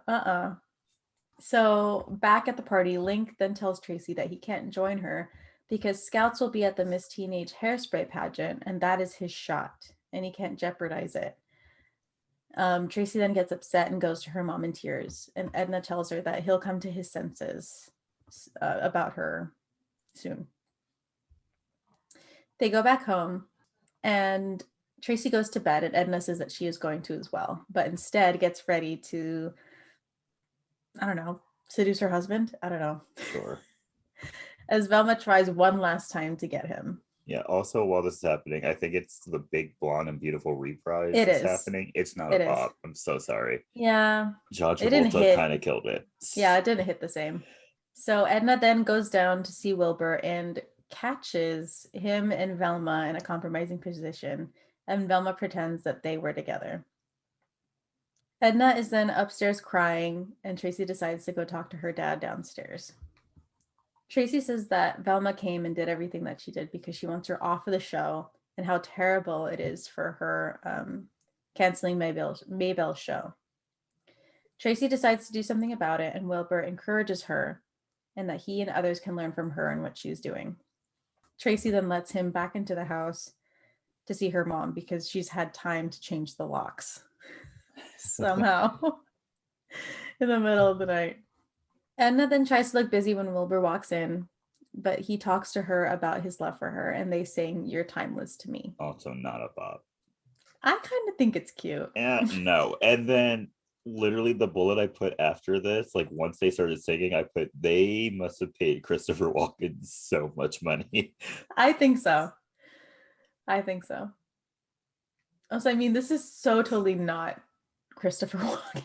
So back at the party, Link then tells Tracy that he can't join her because Scouts will be at the Miss Teenage Hairspray pageant, and that is his shot, and he can't jeopardize it. Tracy then gets upset and goes to her mom in tears, and Edna tells her that he'll come to his senses about her soon. They go back home, and Tracy goes to bed, and Edna says that she is going to as well, but instead gets ready to, I don't know, seduce her husband. I don't know. Sure. As Velma tries one last time to get him. Yeah. Also, while this is happening, I think it's the Big Blonde and Beautiful reprise It that's is. happening. It's not a It is. bop. I'm so sorry. Yeah. John It didn't Travolta hit. kind of killed it. Yeah, it didn't hit the same. So Edna then goes down to see Wilbur and catches him and Velma in a compromising position, and Velma pretends that they were together. Edna is then upstairs crying, and Tracy decides to go talk to her dad downstairs. Tracy says that Velma came and did everything that she did because she wants her off of the show and how terrible it is for her canceling Maybell's show. Tracy decides to do something about it, and Wilbur encourages her and that he and others can learn from her and what she's doing. Tracy then lets him back into the house to see her mom because she's had time to change the locks somehow in the middle of the night. Edna then tries to look busy when Wilbur walks in, but he talks to her about his love for her, and they sing "You're Timeless to Me." Also, not a bop. I kind of think it's cute. No. And then literally the bullet I put after this, like once they started singing, I put they must have paid Christopher Walken so much money. I think so. Also, I mean, this is so totally not Christopher Walken,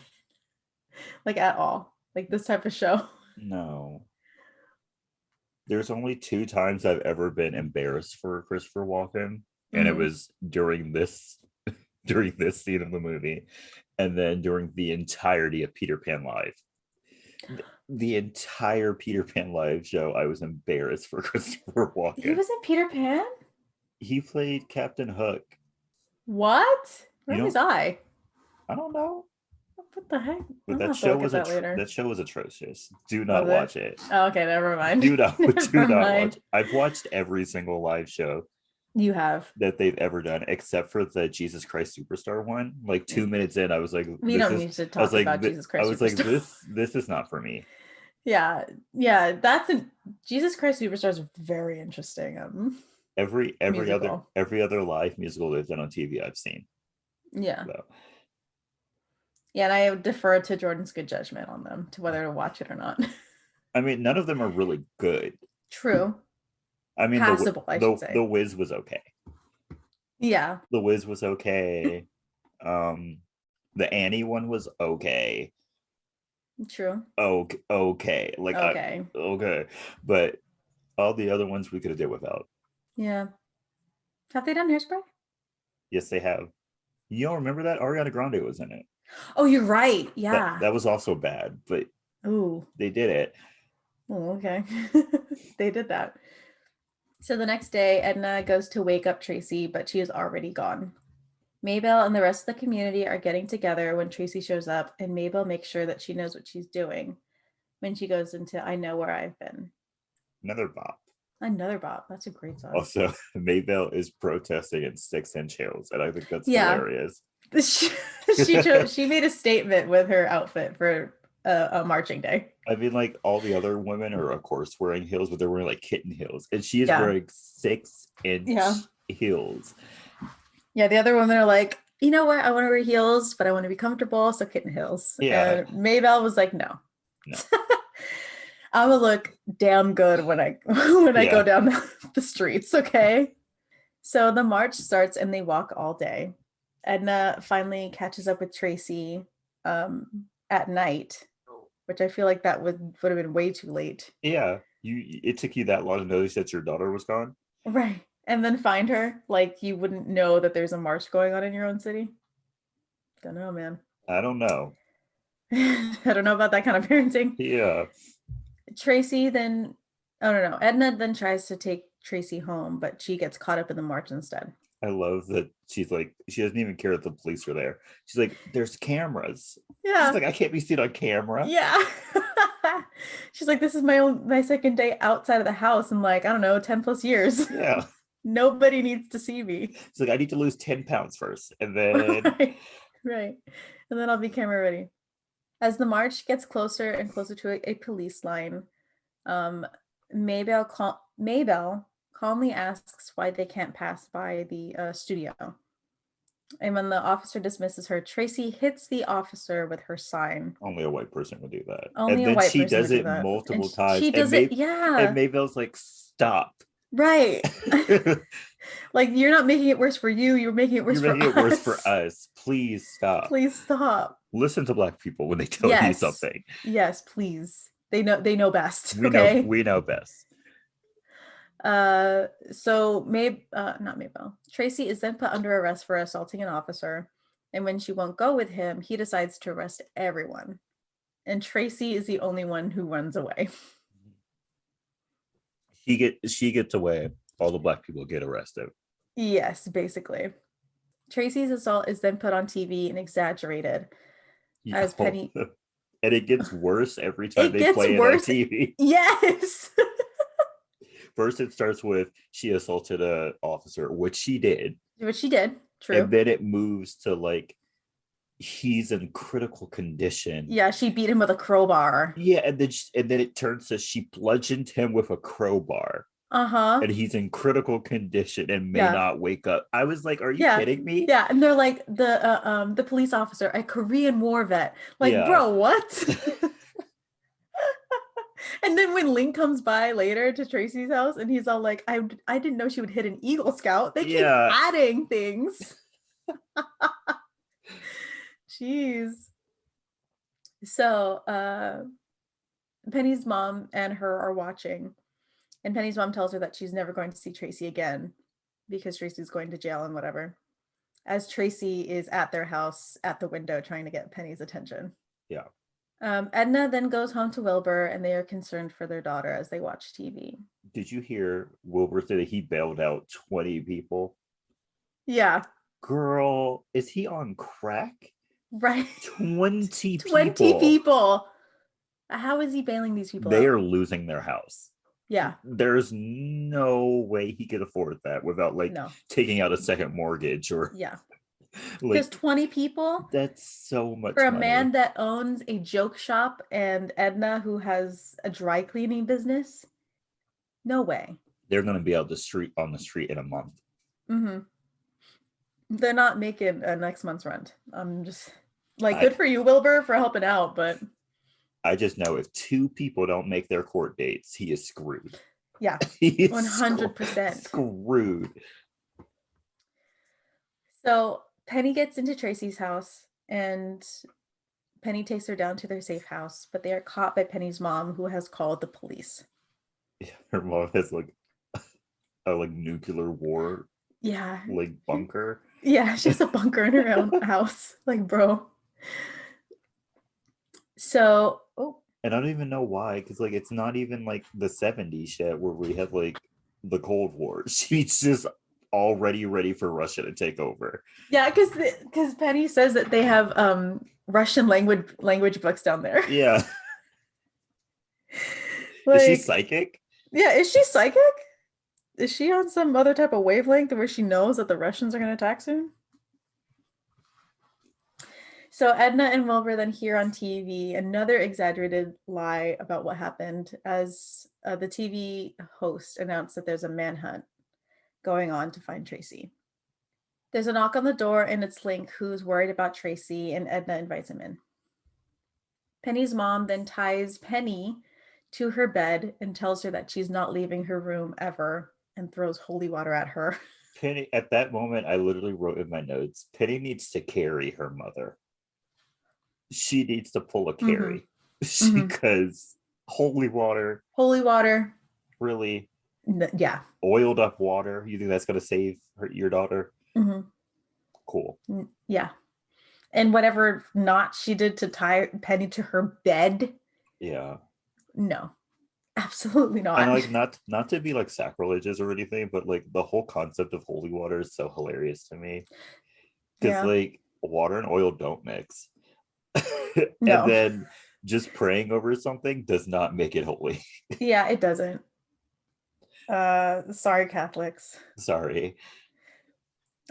like at all. Like this type of show. No. There's only 2 times I've ever been embarrassed for Christopher Walken, and it was during this scene of the movie, and then during the entirety of Peter Pan Live. The entire Peter Pan Live show, I was embarrassed for Christopher Walken. He was in Peter Pan? He played Captain Hook. What? Where was I? I don't know. What the heck? But that show was atrocious. Do not watch it. Oh, okay, never mind. Do not watch. I've watched every single live show you have that they've ever done, except for the Jesus Christ Superstar one. Like 2 minutes in, I was like, we don't need to talk about Jesus Christ. I was like, this is not for me. Yeah, that's Jesus Christ Superstar is very interesting. Every other live musical they've done on TV, I've seen. Yeah. So. Yeah, and I defer to Jordan's good judgment on them, to whether to watch it or not. I mean, none of them are really good. True. I mean, passable, I should say. The Wiz was okay. Yeah. The Wiz was okay. The Annie one was okay. True. Okay. Like okay. But all the other ones we could have did without. Yeah. Have they done Hairspray? Yes, they have. You don't remember that? Ariana Grande was in it. Oh, you're right. Yeah. That was also bad, but they did it. Oh, okay. They did that. So the next day, Edna goes to wake up Tracy, but she is already gone. Maybelle and the rest of the community are getting together when Tracy shows up, and Maybelle makes sure that she knows what she's doing when she goes into "I Know Where I've Been." Another bop. That's a great song. Also, Maybelle is protesting in 6-inch heels, and I think that's hilarious. She made a statement with her outfit for a marching day. I mean, like all the other women are, of course, wearing heels, but they're wearing like kitten heels, and she is wearing 6-inch heels. Yeah, the other women are like, you know what? I want to wear heels, but I want to be comfortable, so kitten heels. Yeah. And Maybelle was like, no. I'm gonna look damn good when I go down the streets. Okay. So the march starts and they walk all day. Edna finally catches up with Tracy at night, which I feel like that would have been way too late. Yeah. It took you that long to notice that your daughter was gone? Right. And then find her. Like you wouldn't know that there's a march going on in your own city. Don't know, man. I don't know. I don't know about that kind of parenting. Yeah. Tracy then, Edna then tries to take Tracy home, but she gets caught up in the march instead. I love that she's like, she doesn't even care that the police are there. She's like, there's cameras. Yeah. She's like, I can't be seen on camera. Yeah. She's like, this is my second day outside of the house in 10 plus years. Yeah. Nobody needs to see me. She's like, I need to lose 10 pounds first. And then. Right. And then I'll be camera ready. As the march gets closer and closer to a police line, Maybelle calmly asks why they can't pass by the studio. And when the officer dismisses her, Tracy hits the officer with her sign. Only a white person would do that. Only And a then white she person would does do it that. And multiple times. she does it, yeah. And Maybelle's like, stop. Right. Like, you're not making it worse for you. You're making it worse You're for making us. it worse for us. Please stop. Please stop. Listen to Black people when they tell you something. Yes, please. They know best. Okay. We know best. So not Maybelle. Tracy is then put under arrest for assaulting an officer. And when she won't go with him, he decides to arrest everyone. And Tracy is the only one who runs away. She gets away. All the Black people get arrested. Yes, basically. Tracy's assault is then put on TV and exaggerated as Penny. And it gets worse every time they play it on TV. Yes. First, it starts with she assaulted an officer, which she did. True. And then it moves to like he's in critical condition. Yeah, she beat him with a crowbar. Yeah, and then it turns to she bludgeoned him with a crowbar. And he's in critical condition and may not wake up. I was like, are you kidding me? Yeah, and they're like the police officer, a Korean War vet. Like, bro, what? And then when Link comes by later to Tracy's house and he's all like, I didn't know she would hit an Eagle Scout. They keep adding things. Jeez. So Penny's mom and her are watching. And Penny's mom tells her that she's never going to see Tracy again because Tracy's going to jail and whatever. As Tracy is at their house at the window trying to get Penny's attention. Yeah. Edna then goes home to Wilbur and they are concerned for their daughter as they watch TV. Did you hear Wilbur say that he bailed out 20 people? Yeah. Girl, is he on crack? Right. 20 people. 20 people. How is he bailing these people They out? are losing their house. Yeah. There's no way he could afford that without taking out a second mortgage or Because 20 people, that's so much for a money. man that owns a joke shop and Edna who has a dry cleaning business. No way. They're going to be on the street in a month. They're not making next month's rent. I'm just like, good for you, Wilbur, for helping out, but I just know if 2 people don't make their court dates, he is screwed. Yeah. He's 100% screwed. So Penny gets into Tracy's house and Penny takes her down to their safe house, but they are caught by Penny's mom, who has called the police. Yeah, her mom has like a nuclear war bunker. Yeah, she has a bunker in her own house. Like, bro. So and I don't even know why, because it's not even like the 70s yet where we have the Cold War. She's just already ready for Russia to take over. Yeah, because Penny says that they have Russian language books down there. Yeah. Is she psychic? Yeah, is she psychic? Is she on some other type of wavelength where she knows that the Russians are going to attack soon? So Edna and Wilbur then hear on TV another exaggerated lie about what happened as the TV host announced that there's a manhunt going on to find Tracy. There's a knock on the door and it's Link, who's worried about Tracy, and Edna invites him in. Penny's mom then ties Penny to her bed and tells her that she's not leaving her room ever and throws holy water at her. Penny, at that moment, I literally wrote in my notes, Penny needs to carry her mother. She needs to pull a carry because holy water. Really? Yeah. Oiled up water. You think that's going to save your daughter? Cool. Yeah. And whatever knot she did to tie Penny to her bed. Yeah. No, absolutely not. And not to be sacrilegious or anything, but the whole concept of holy water is so hilarious to me. Because water and oil don't mix. No. And then just praying over something does not make it holy. Yeah, it doesn't. Sorry, Catholics. Sorry.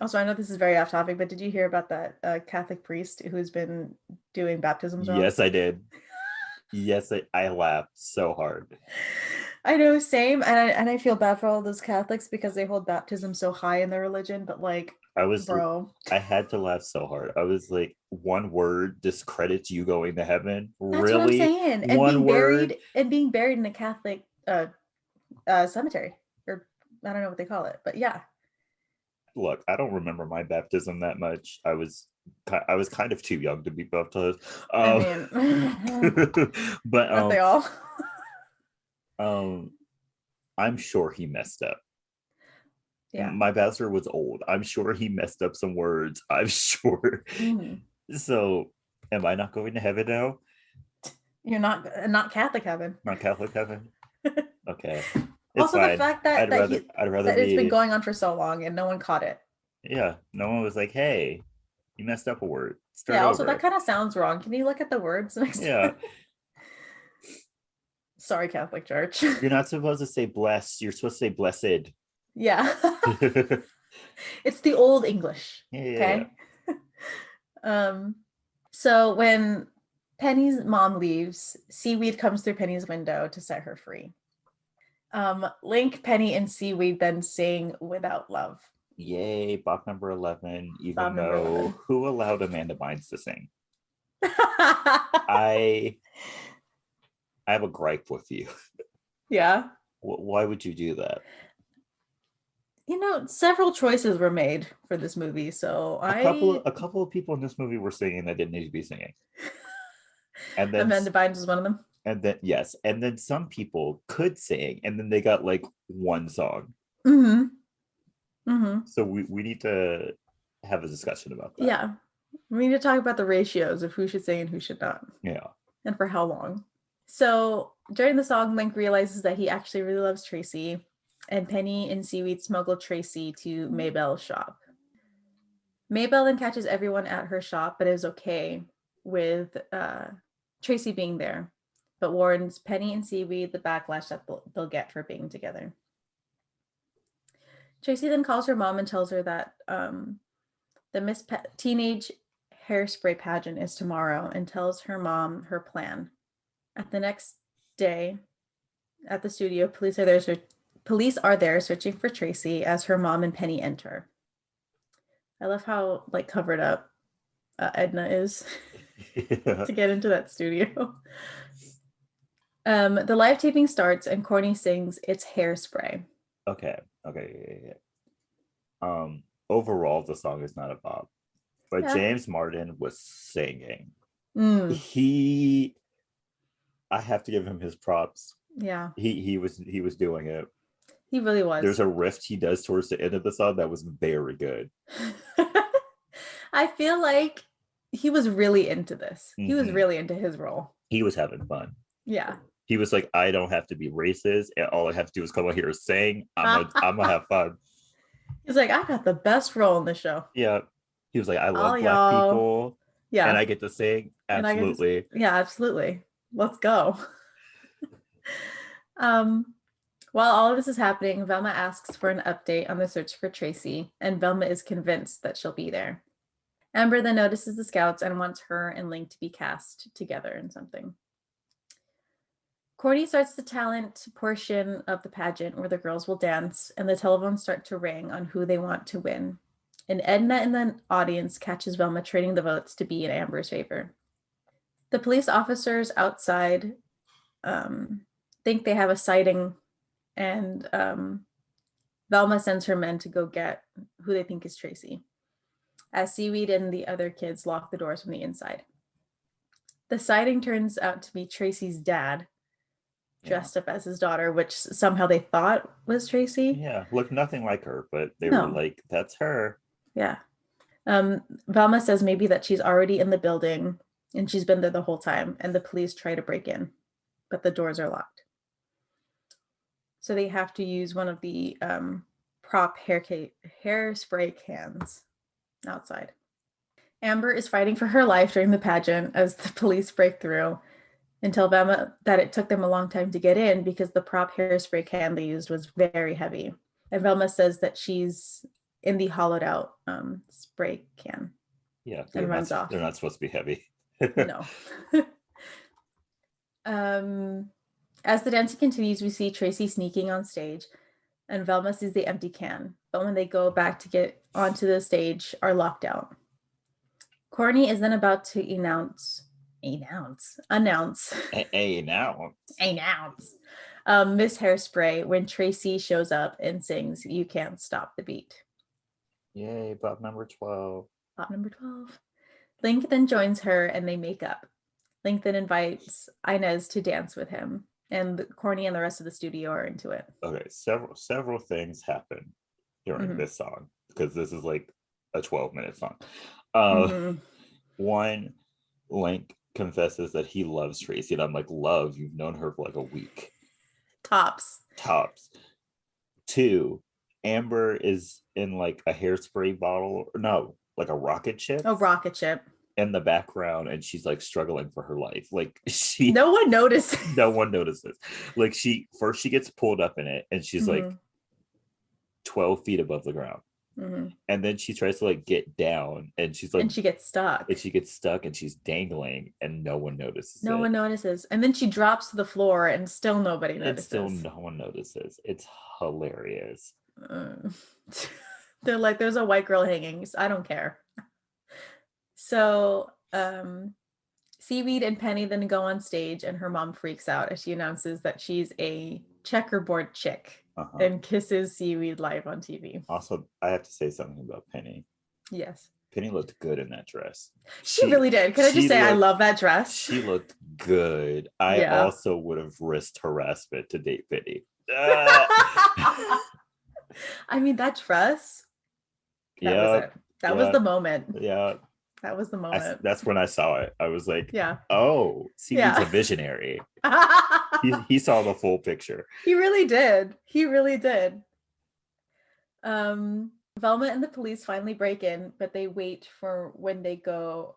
Also, I know this is very off topic, but did you hear about that Catholic priest who's been doing baptisms wrong? Yes, I did. Yes, I laughed so hard. I know, same. And I feel bad for all those Catholics because they hold baptism so high in their religion, but Bro. I had to laugh so hard. I was like, one word discredits you going to heaven. That's what I'm Really? saying. One word? And being buried in a Catholic cemetery, or I don't know what they call it, but yeah. Look, I don't remember my baptism that much. I was kind of too young to be baptized. I Um, mean, but aren't they all? um, I'm sure he messed up. Yeah. My pastor was old. I'm sure he messed up some words. I'm sure. Mhm. So, am I not going to heaven now? You're not Catholic heaven. Not Catholic heaven? Okay. It's Also, the fine. fact that I'd rather that it's been be, going on for so long and no one caught it. yeah, no one was like, hey, you messed up a word. Start Yeah. Also, that over. kind of sounds wrong. Can you look at the words next Yeah. time? Sorry, Catholic Church. You're not supposed to say blessed. You're supposed to say blessed. Yeah. Yeah. It's the old English. Yeah. Okay. So when Penny's mom leaves, Seaweed comes through Penny's window to set her free. Link, Penny, and Seaweed then sing Without Love. Yay, Bach number 11, Bob even number though 11. who allowed Amanda Bynes to sing? I have a gripe with you. Yeah. Why would you do that? Several choices were made for this movie, so A couple of people in this movie were singing that didn't need to be singing. And then Amanda Bynes was one of them. yes, and then some people could sing and then they got like one song. Mm-hmm. Mm-hmm. So we need to have a discussion about that. Yeah. We need to talk about the ratios of who should sing and who should not. Yeah. And for how long. So during the song, Link realizes that he actually really loves Tracy, and Penny and Seaweed smuggle Tracy to Maybelle's shop. Maybelle then catches everyone at her shop, but is okay with Tracy being there, but warns Penny and Seaweed the backlash that they'll get for being together. Tracy then calls her mom and tells her that the Teenage Hairspray pageant is tomorrow, and tells her mom her plan. At the next day, at the studio, police are there searching for Tracy as her mom and Penny enter. I love how covered up Edna is to get into that studio. The live taping starts and Courtney sings "It's Hairspray." Okay. Overall, the song is not a bop, but Yeah. James Martin was singing. Mm. I have to give him his props. Yeah. He was doing it. He really was. There's a riff he does towards the end of the song that was very good. I feel like he was really into this. Mm-hmm. He was really into his role. He was having fun. Yeah. He was like, I don't have to be racist, and all I have to do is come out here and sing. I'm gonna have fun. He's like, I got the best role in the show. Yeah. He was like, I love Black people. Yeah. And I get to sing. Absolutely. Yeah, absolutely. Let's go. While all of this is happening, Velma asks for an update on the search for Tracy, and Velma is convinced that she'll be there. Amber then notices the scouts and wants her and Link to be cast together in something. Courtney starts the talent portion of the pageant where the girls will dance, and the telephones start to ring on who they want to win. And Edna in the audience catches Velma trading the votes to be in Amber's favor. The police officers outside think they have a sighting, and Velma sends her men to go get who they think is Tracy, as Seaweed and the other kids lock the doors from the inside. The sighting turns out to be Tracy's dad, dressed up as his daughter, which somehow they thought was Tracy. Yeah, looked nothing like her, but they were like, that's her. Yeah. Velma says maybe that she's already in the building and she's been there the whole time, and the police try to break in, but the doors are locked. So they have to use one of the prop hairspray cans outside. Amber is fighting for her life during the pageant as the police break through, and tell Velma that it took them a long time to get in because the prop hairspray can they used was very heavy. And Velma says that she's in the hollowed out spray can. Yeah, and runs off. They're not supposed to be heavy. No. As the dancing continues, we see Tracy sneaking on stage, and Velma sees the empty can. But when they go back to get onto the stage are locked out. Courtney is then about to announce Miss Hairspray when Tracy shows up and sings "You Can't Stop the Beat." Yay, Bob number 12. Bob number 12. Link then joins her and they make up. Link then invites Inez to dance with him, and Courtney and the rest of the studio are into it. Okay, several things happen during this song, because this is like a 12-minute song. One, Link confesses that he loves Tracy, and I'm like, love? You've known her for like a week. Tops. Two, Amber is in like a hairspray bottle, no, like a rocket ship. A rocket ship. In the background, and she's like struggling for her life. Like no one notices. No one notices. Like she gets pulled up in it, and she's like 12 feet above the ground. And then she tries to like get down, and she's like, and she gets stuck. And she's dangling, and no one notices. No one notices. And then she drops to the floor, and still nobody notices. And still no one notices. It's hilarious. They're like, there's a white girl hanging. So I don't care. So Seaweed and Penny then go on stage, and her mom freaks out as she announces that she's a checkerboard chick and kisses Seaweed live on TV. Also, I have to say something about Penny. Yes. Penny looked good in that dress. She really did. Can I just say I love that dress? She looked good. I also would have risked harassment to date Penny. I mean, that dress. That was it. That was the moment. Yeah. That was the moment. That's when I saw it. I was like, yeah. Oh, Seaweed's a visionary. he saw the full picture. He really did. Velma and the police finally break in, but they wait for when they go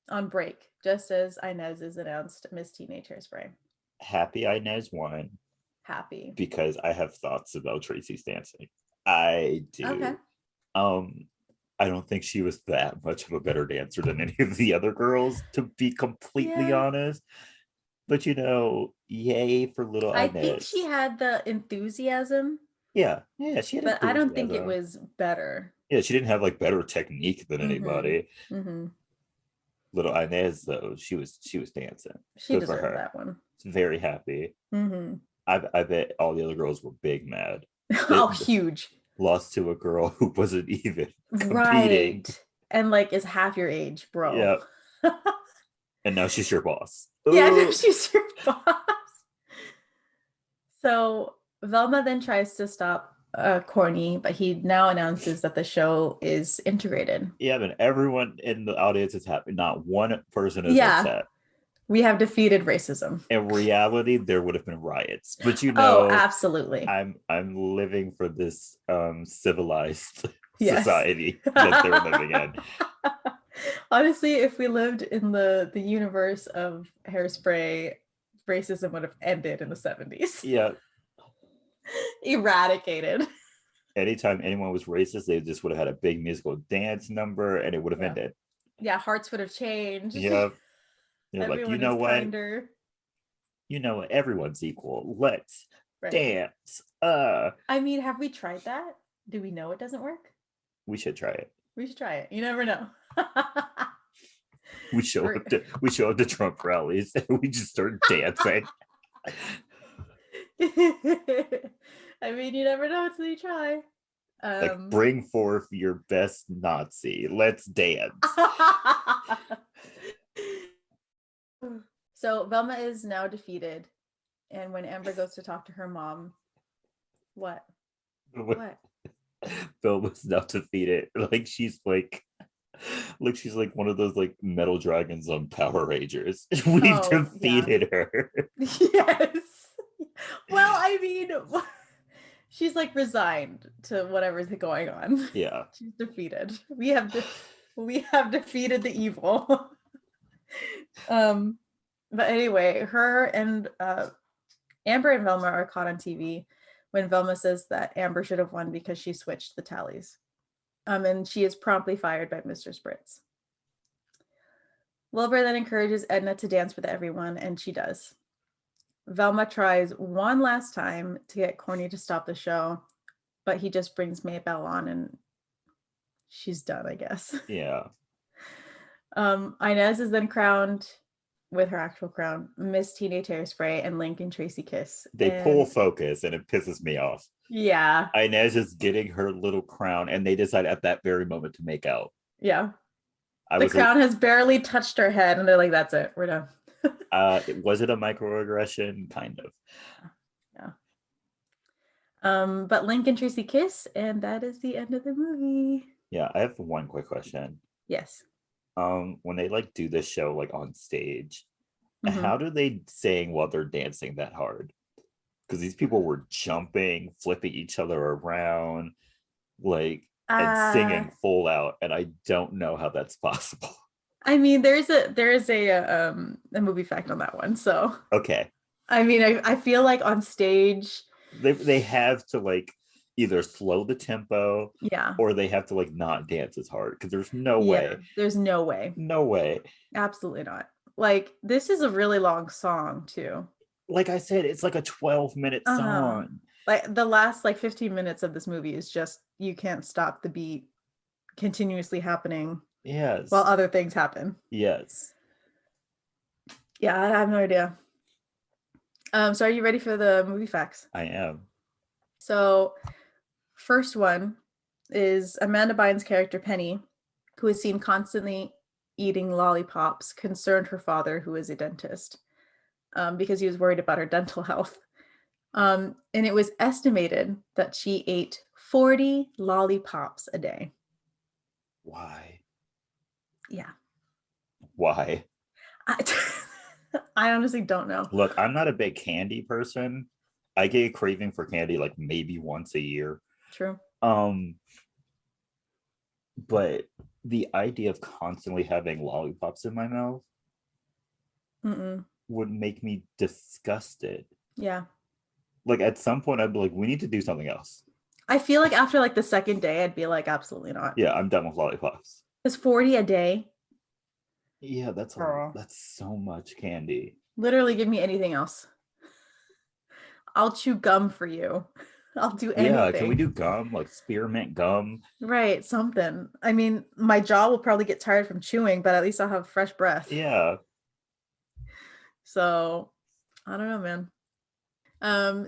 on break, just as Inez is announced Miss Teenage Hairspray. Happy Inez won. Happy. Because I have thoughts about Tracy's dancing. I do. Okay. I don't think she was that much of a better dancer than any of the other girls, to be completely honest. But yay for little Inez. I think she had the enthusiasm. Yeah, she had. But I don't think it was better. Yeah, she didn't have like better technique than anybody. Little Inez, though, she was dancing. She Good deserved that one. Very happy. I bet all the other girls were big mad. Huge. Lost to a girl who wasn't even competing. Right. And like is half your age, bro. Yeah. And now she's your boss. Yeah, now she's your boss. So Velma then tries to stop Courtney, but he now announces that the show is integrated. Yeah, but everyone in the audience is happy. Not one person is upset. We have defeated racism. In reality, there would have been riots, but absolutely. I'm living for this civilized society that they're living in. Honestly, if we lived in the universe of Hairspray, racism would have ended in the 70s. Yeah. Eradicated. Anytime anyone was racist, they just would have had a big musical dance number, and it would have ended. Yeah, hearts would have changed. Yeah. You're like, what? Kinder. What? Everyone's equal. Let's dance. I mean, have we tried that? Do we know it doesn't work? We should try it. You never know. We show up to Trump rallies and we just start dancing. I mean, you never know until you try. Like, bring forth your best Nazi. Let's dance. So Velma is now defeated, and when Amber goes to talk to her mom, what? Velma's now defeated. Like she's like one of those like metal dragons on Power Rangers. We've defeated her. Yes. Well, I mean, she's like resigned to whatever's going on. Yeah. She's defeated. We have defeated the evil. But anyway, her and Amber and Velma are caught on TV when Velma says that Amber should have won because she switched the tallies. And she is promptly fired by Mr. Spritz. Wilbur then encourages Edna to dance with everyone, and she does. Velma tries one last time to get Courtney to stop the show, but he just brings Maybelle on and she's done, I guess. Yeah. Inez is then crowned with her actual crown Miss Teenage Hairspray, and Link and Tracy kiss. They pull focus and it pisses me off. Yeah. Inez is getting her little crown and they decide at that very moment to make out. Yeah. The crown has barely touched her head and they're like, that's it, we're done. Was it a microaggression? Kind of. Yeah. But Link and Tracy kiss, and that is the end of the movie. Yeah, I have one quick question. Yes. When they like do this show like on stage, how do they sing while they're dancing that hard? Because these people were jumping, flipping each other around, like and singing full out, and I don't know how that's possible. I mean, there's a movie fact on that one. So okay. I mean, I feel like on stage they have to like either slow the tempo, yeah, or they have to like not dance as hard, because there's no way. There's no way. Absolutely not. Like, this is a really long song too. Like I said, it's like a 12-minute song. Like the last like 15 minutes of this movie is just You Can't Stop the Beat continuously happening. Yes. While other things happen. Yes. Yeah, I have no idea. So are you ready for the movie facts? I am. So first one is Amanda Bynes' character Penny, who is seen constantly eating lollipops, concerned her father, who is a dentist, because he was worried about her dental health. And it was estimated that she ate 40 lollipops a day. Why? Yeah. Why? I honestly don't know. Look, I'm not a big candy person. I get a craving for candy like maybe once a year. True. But the idea of constantly having lollipops in my mouth would make me disgusted. Yeah. Like at some point I'd be like, we need to do something else. I feel like after like the second day, I'd be like, absolutely not. Yeah, I'm done with lollipops. It's 40 a day. Yeah, that's so much candy. Literally, give me anything else. I'll chew gum for you. I'll do anything. Yeah, can we do gum, like spearmint gum? Right, something. I mean, my jaw will probably get tired from chewing, but at least I'll have fresh breath. Yeah. So, I don't know, man.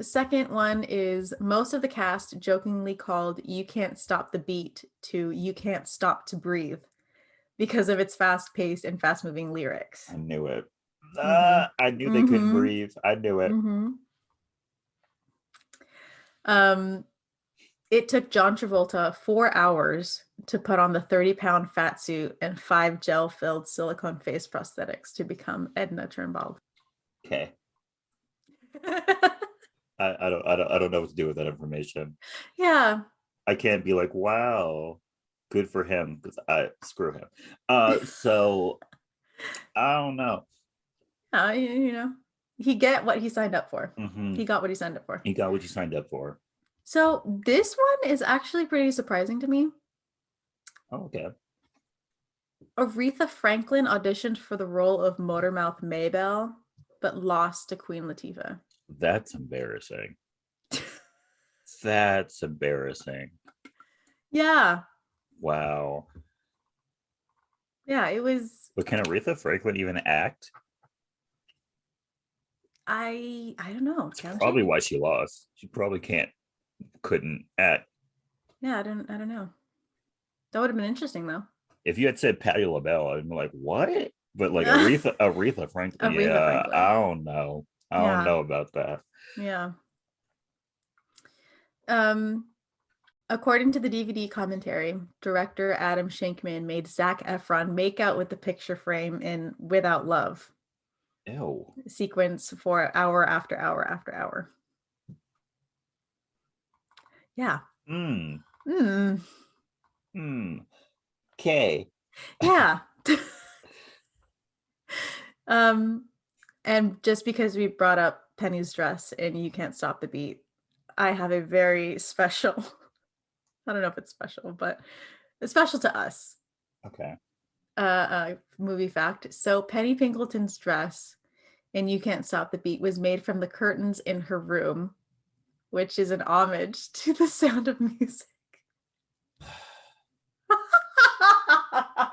Second one is most of the cast jokingly called You Can't Stop the Beat to You Can't Stop to Breathe because of its fast-paced and fast-moving lyrics. I knew it. I knew they couldn't breathe. I knew it. It took John Travolta 4 hours to put on the 30-pound fat suit and 5 gel-filled silicone face prosthetics to become Edna Turnbull. Okay. I don't know what to do with that information. Yeah. I can't be like, wow, good for him, because screw him. So I don't know. You know, he get what he signed up for. He got what he signed up for. He got what you signed up for. So this one is actually pretty surprising to me. Oh, okay. Aretha Franklin auditioned for the role of Motormouth Maybelle, but lost to Queen Latifah. That's embarrassing. That's embarrassing. Yeah. Wow. Yeah, it was. But can Aretha Franklin even act? I don't know. That's probably why she lost. She probably couldn't act. Yeah, I don't know. That would have been interesting though. If you had said Patti LaBelle, I'd be like, what? But like Aretha Franklin, Franklin. I don't know. I don't know about that. Yeah. According to the DVD commentary, director Adam Shankman made Zac Efron make out with the picture frame in Without Love. Ew. Sequence for hour after hour after hour. Yeah. Okay. Yeah. And just because we brought up Penny's dress and You Can't Stop the Beat, I have a very special, I don't know if it's special, but it's special to us. Okay. Movie fact. So Penny Pinkleton's dress in You Can't Stop the Beat was made from the curtains in her room, which is an homage to The Sound of Music.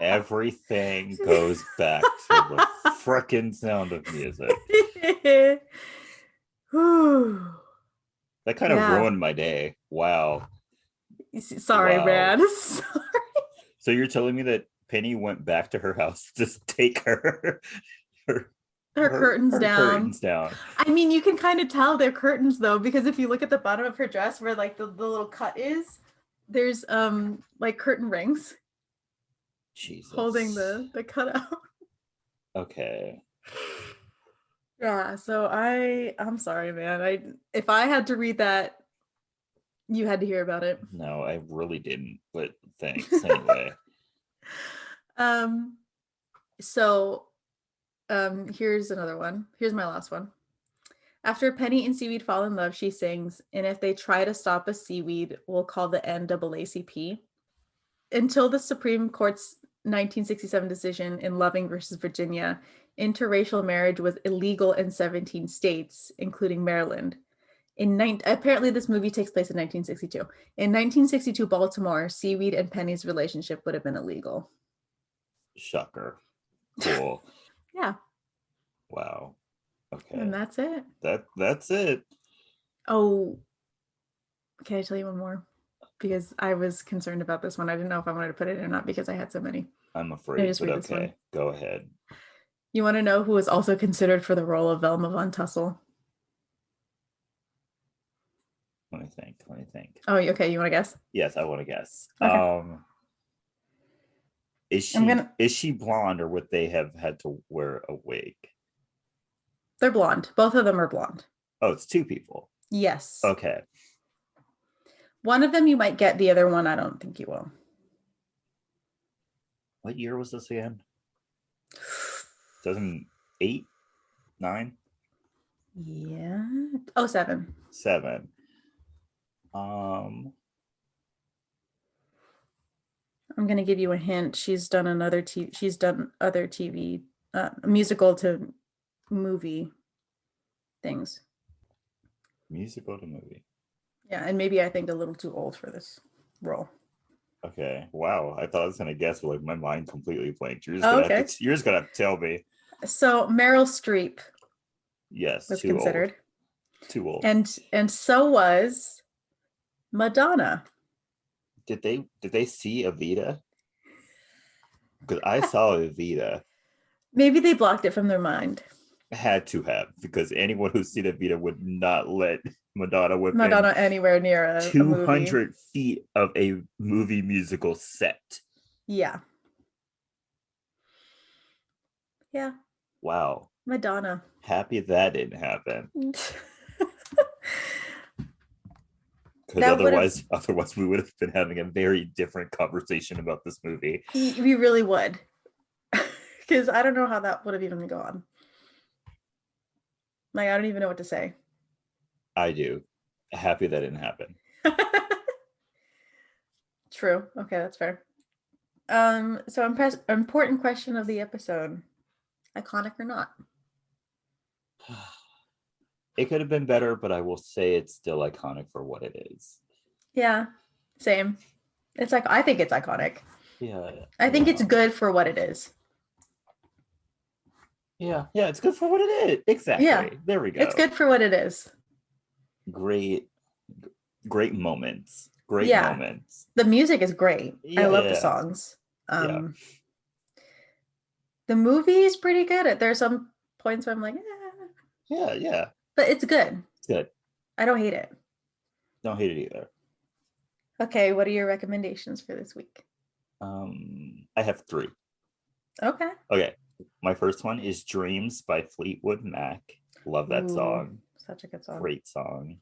Everything goes back to the frickin' Sound of Music. That kind of ruined my day. Wow. Sorry, Wow. man. Sorry. So you're telling me that Penny went back to her house to take her curtains down. I mean, you can kind of tell they're curtains though, because if you look at the bottom of her dress where like the little cut is, there's like curtain rings. Jesus. Holding the cutout. Okay. Yeah, so I'm sorry, man. If I had to read that, you had to hear about it. No, I really didn't, but thanks anyway. Here's another one. Here's my last one. After Penny and Seaweed fall in love, she sings, and if they try to stop us, Seaweed, we'll call the NAACP. Until the Supreme Court's 1967 decision in Loving versus Virginia, interracial marriage was illegal in 17 states, including Maryland. Apparently, this movie takes place in 1962. In 1962 Baltimore, Seaweed and Penny's relationship would have been illegal. Shocker. Cool. Yeah. Wow. Okay. And that's it. That's it. Oh, can I tell you one more? Because I was concerned about this one. I didn't know if I wanted to put it in or not because I had so many. I'm afraid, but okay. Go ahead. You want to know who was also considered for the role of Velma Von Tussle? Let me think. Oh, okay. You want to guess? Yes, I want to guess. Okay. Is she blonde, or would they have had to wear a wig? They're blonde. Both of them are blonde. Oh, it's two people. Yes. Okay. One of them you might get. The other one, I don't think you will. What year was this again? 2008, 9? Yeah. Oh, 7. 7. I'm gonna give you a hint. She's done other TV musical to movie things. Musical to movie. Yeah, and maybe I think a little too old for this role. Okay. Wow. I thought I was gonna guess, but like my mind completely blanked. You're just gonna have to tell me. So Meryl Streep. Yes, was considered old. Too old. And so was Madonna. Did they see Evita? Because I saw Evita. Maybe they blocked it from their mind. Had to have, because anyone who's seen Evita would not let Madonna anywhere near a 200 feet of a movie musical set. Yeah. Yeah. Wow. Madonna. Happy that didn't happen. Because otherwise we would have been having a very different conversation about this movie. We really would. Because I don't know how that would have even gone. Like, I don't even know what to say. I do. Happy that didn't happen. True. Okay, that's fair. So important question of the episode. Iconic or not? It could have been better, but I will say it's still iconic for what it is. Yeah, same. It's like, I think it's iconic. Yeah. I think it's good for what it is. Yeah, it's good for what it is. Exactly. Yeah. There we go. It's good for what it is. Great moments. Great moments. The music is great. I love the songs. The movie is pretty good. There are some points where I'm like, yeah. But it's good. It's good. I don't hate it. Don't hate it either. Okay, what are your recommendations for this week? I have 3. Okay. My first one is Dreams by Fleetwood Mac. Love that song. Such a good song. Great song.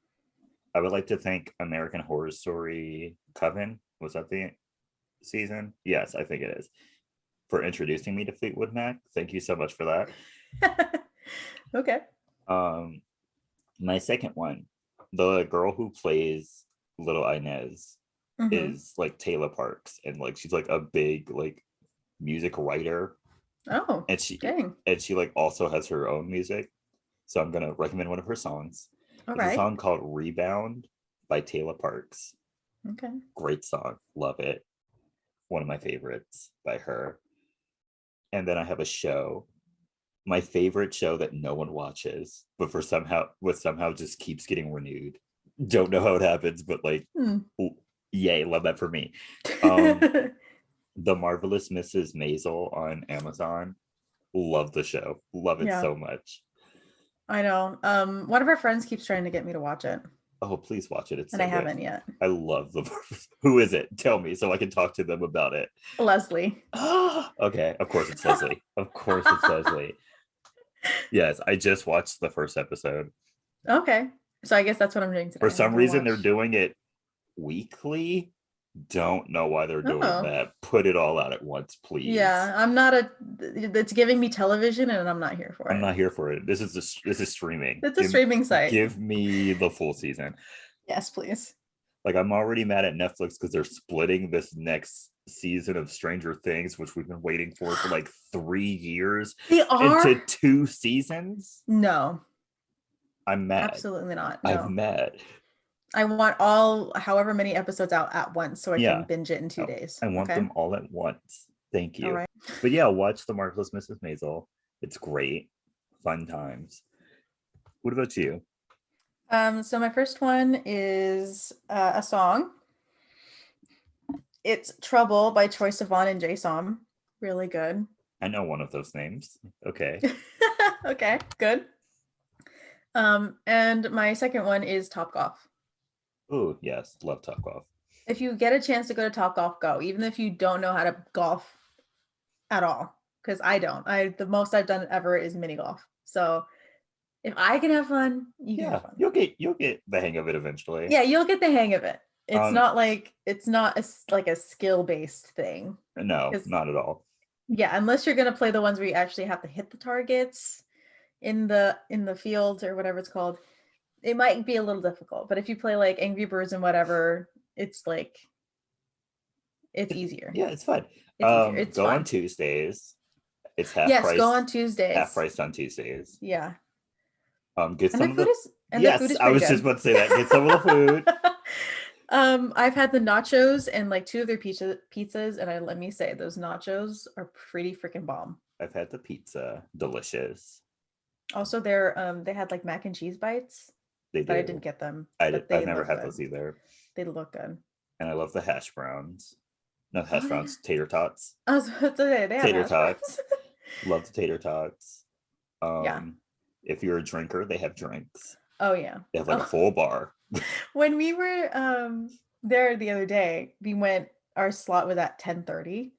I would like to thank American Horror Story Coven. Was that the season? Yes, I think it is. For introducing me to Fleetwood Mac. Thank you so much for that. Okay. My second one, the girl who plays Little Inez is like Taylor Parks, and like she's like a big like music writer. Oh, and she like also has her own music. So I'm gonna recommend one of her songs. It's a song called Rebound by Taylor Parks. Okay. Great song. Love it. One of my favorites by her. and then I have a show. My favorite show that no one watches, but somehow just keeps getting renewed. Don't know how it happens, but like, yay, love that for me. The Marvelous Mrs. Maisel on Amazon. Love the show. Love it Yeah. so much. I know. One of our friends keeps trying to get me to watch it. Oh, please watch it. It's and so I good. haven't yet. I love the Marvelous. Who is it? Tell me so I can talk to them about it. Leslie. Okay, of course it's Leslie. Of course it's Leslie. Yes, I just watched the first episode. Okay. So I guess that's what I'm doing today. For some reason, they're doing it weekly. Don't know why they're doing that. Put it all out at once, please. Yeah, I'm not it's giving me television and I'm not here for it. I'm not here for it. This is streaming. It's a streaming site. Give me the full season. Yes, please. Like, I'm already mad at Netflix because they're splitting this next season of Stranger Things, which we've been waiting for like 3 years. They are into 2 seasons. No, I'm mad. Absolutely not. No. I'm mad. I want however many episodes out at once so I can binge it in 2 days. I want them all at once. Thank you. All right. But yeah, watch The Marvelous Mrs. Maisel. It's great. Fun times. What about you? So my first one is a song. It's Trouble by Troye Sivan and Jay Som. Really good. I know one of those names. Okay. Okay, good. And my second one is Topgolf. Oh, yes. Love Topgolf. If you get a chance to go to Topgolf, go. Even if you don't know how to golf at all. Because I don't. The most I've done ever is mini golf. So if I can have fun, you can have fun. You'll get the hang of it eventually. Yeah, you'll get the hang of it. It's not a skill-based thing. No, not at all. Yeah, unless you're gonna play the ones where you actually have to hit the targets in the field or whatever it's called, it might be a little difficult. But if you play like Angry Birds and whatever, it's easier. Yeah, it's fun. It's go fun. on Tuesdays. It's half price. price. Go on Tuesdays. Half priced on Tuesdays. Yeah. Get some of the food. Yes, I was just about to say that. Get some of the food. I've had the nachos and like 2 of their pizzas, and let me say those nachos are pretty freaking bomb. I've had the pizza, delicious. Also, they had like mac and cheese bites. But I didn't get them. I've never had those either. They look good. And I love the hash browns. Not hash browns, tater tots. I was about to say, they have tater hash tots. browns. Love the tater tots. Yeah. If you're a drinker, they have drinks. Oh yeah. They have like a full bar. When we were there the other day, our slot was at 10:30.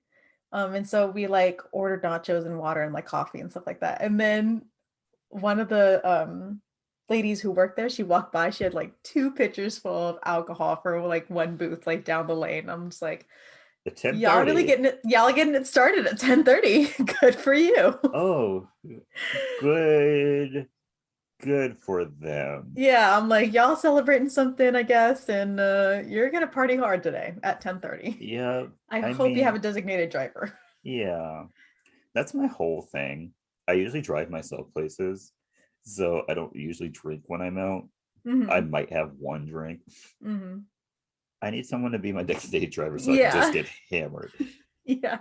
And so we like ordered nachos and water and like coffee and stuff like that. And then one of the ladies who worked there, she walked by, she had like 2 pitchers full of alcohol for like one booth like down the lane. I'm just like, y'all really getting it started at 10:30. Good for you. Oh, good for them. Yeah, I'm like, y'all celebrating something, I guess, and you're gonna party hard today at 10:30. Yeah. I hope you have a designated driver. Yeah, that's my whole thing. I usually drive myself places, so I don't usually drink when I'm out. Mm-hmm. I might have one drink. Mm-hmm. I need someone to be my designated driver so I can just get hammered. Yeah.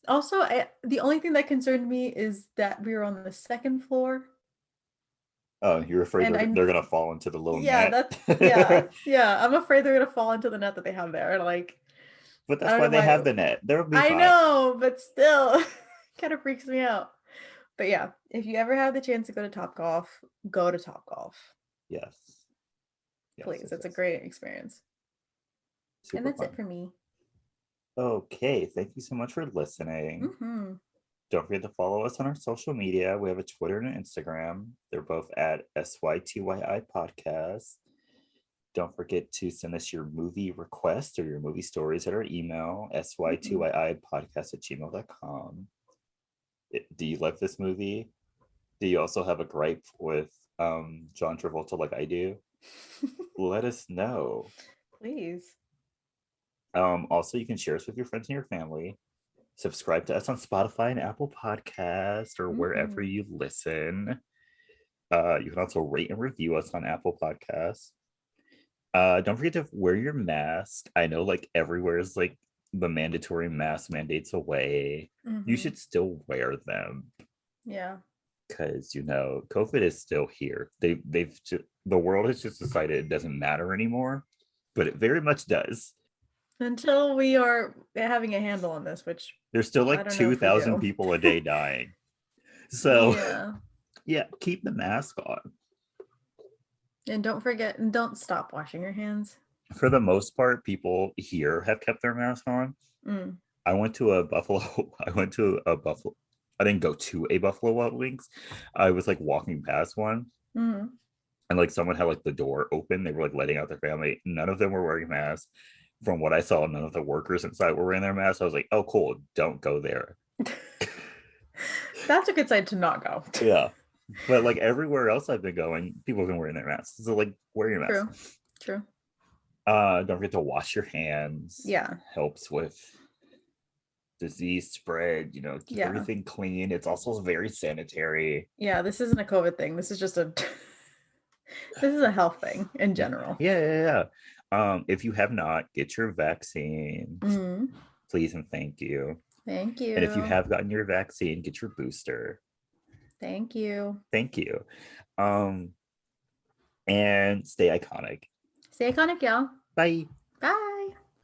Also, the only thing that concerned me is that we were on the 2nd floor. Oh, you're afraid they're gonna fall into the little net? Yeah. I'm afraid they're gonna fall into the net that they have there. Like, but that's why they have the net. They'll be fine. I know, but still, kind of freaks me out. But yeah, if you ever have the chance to go to Topgolf, go to Topgolf. Yes. Please, it's a great experience. Super and that's fun. it for me. Okay, thank you so much for listening. Mm-hmm. Don't forget to follow us on our social media. We have a Twitter and an Instagram. They're both at SYTYI Podcast. Don't forget to send us your movie requests or your movie stories at our email, sytyipodcast@gmail.com. Do you like this movie? Do you also have a gripe with John Travolta like I do? Let us know. Please. Also, you can share us with your friends and your family. Subscribe to us on Spotify and Apple Podcast or wherever you listen. You can also rate and review us on Apple Podcasts. Don't forget to wear your mask. I know like everywhere is like the mandatory mask mandates away, you Mhm. should still wear them Yeah. because COVID is still here. The world has just decided it doesn't matter anymore, but it very much does. Until we are having a handle on this, which There's still I like don't know if we 2,000 do. people a day dying. So Yeah. yeah, keep the mask on. And don't forget, and don't stop washing your hands. For the most part, people here have kept their mask on. Mm. I went to a Buffalo. I went to a Buffalo. I didn't go to a Buffalo Wild Wings. I was like walking past one, Mm. and like someone had like the door open. They were like letting out their family. None of them were wearing masks. From what I saw, none of the workers inside were wearing their masks. I was like, oh, cool. Don't go there. That's a good side to not go. Yeah. But like everywhere else I've been going, people have been wearing their masks. So like wear your mask. True. True. Don't forget to wash your hands. Yeah. Helps with disease spread, keep Yeah. everything clean. It's also very sanitary. Yeah. This isn't a COVID thing. This is just a this is a health thing in general. Yeah. If you have not, get your vaccine, Mm. please and thank you. Thank And if you you. have gotten your vaccine, get your booster. Thank you. Thank you. And stay iconic. Stay iconic, y'all. Bye.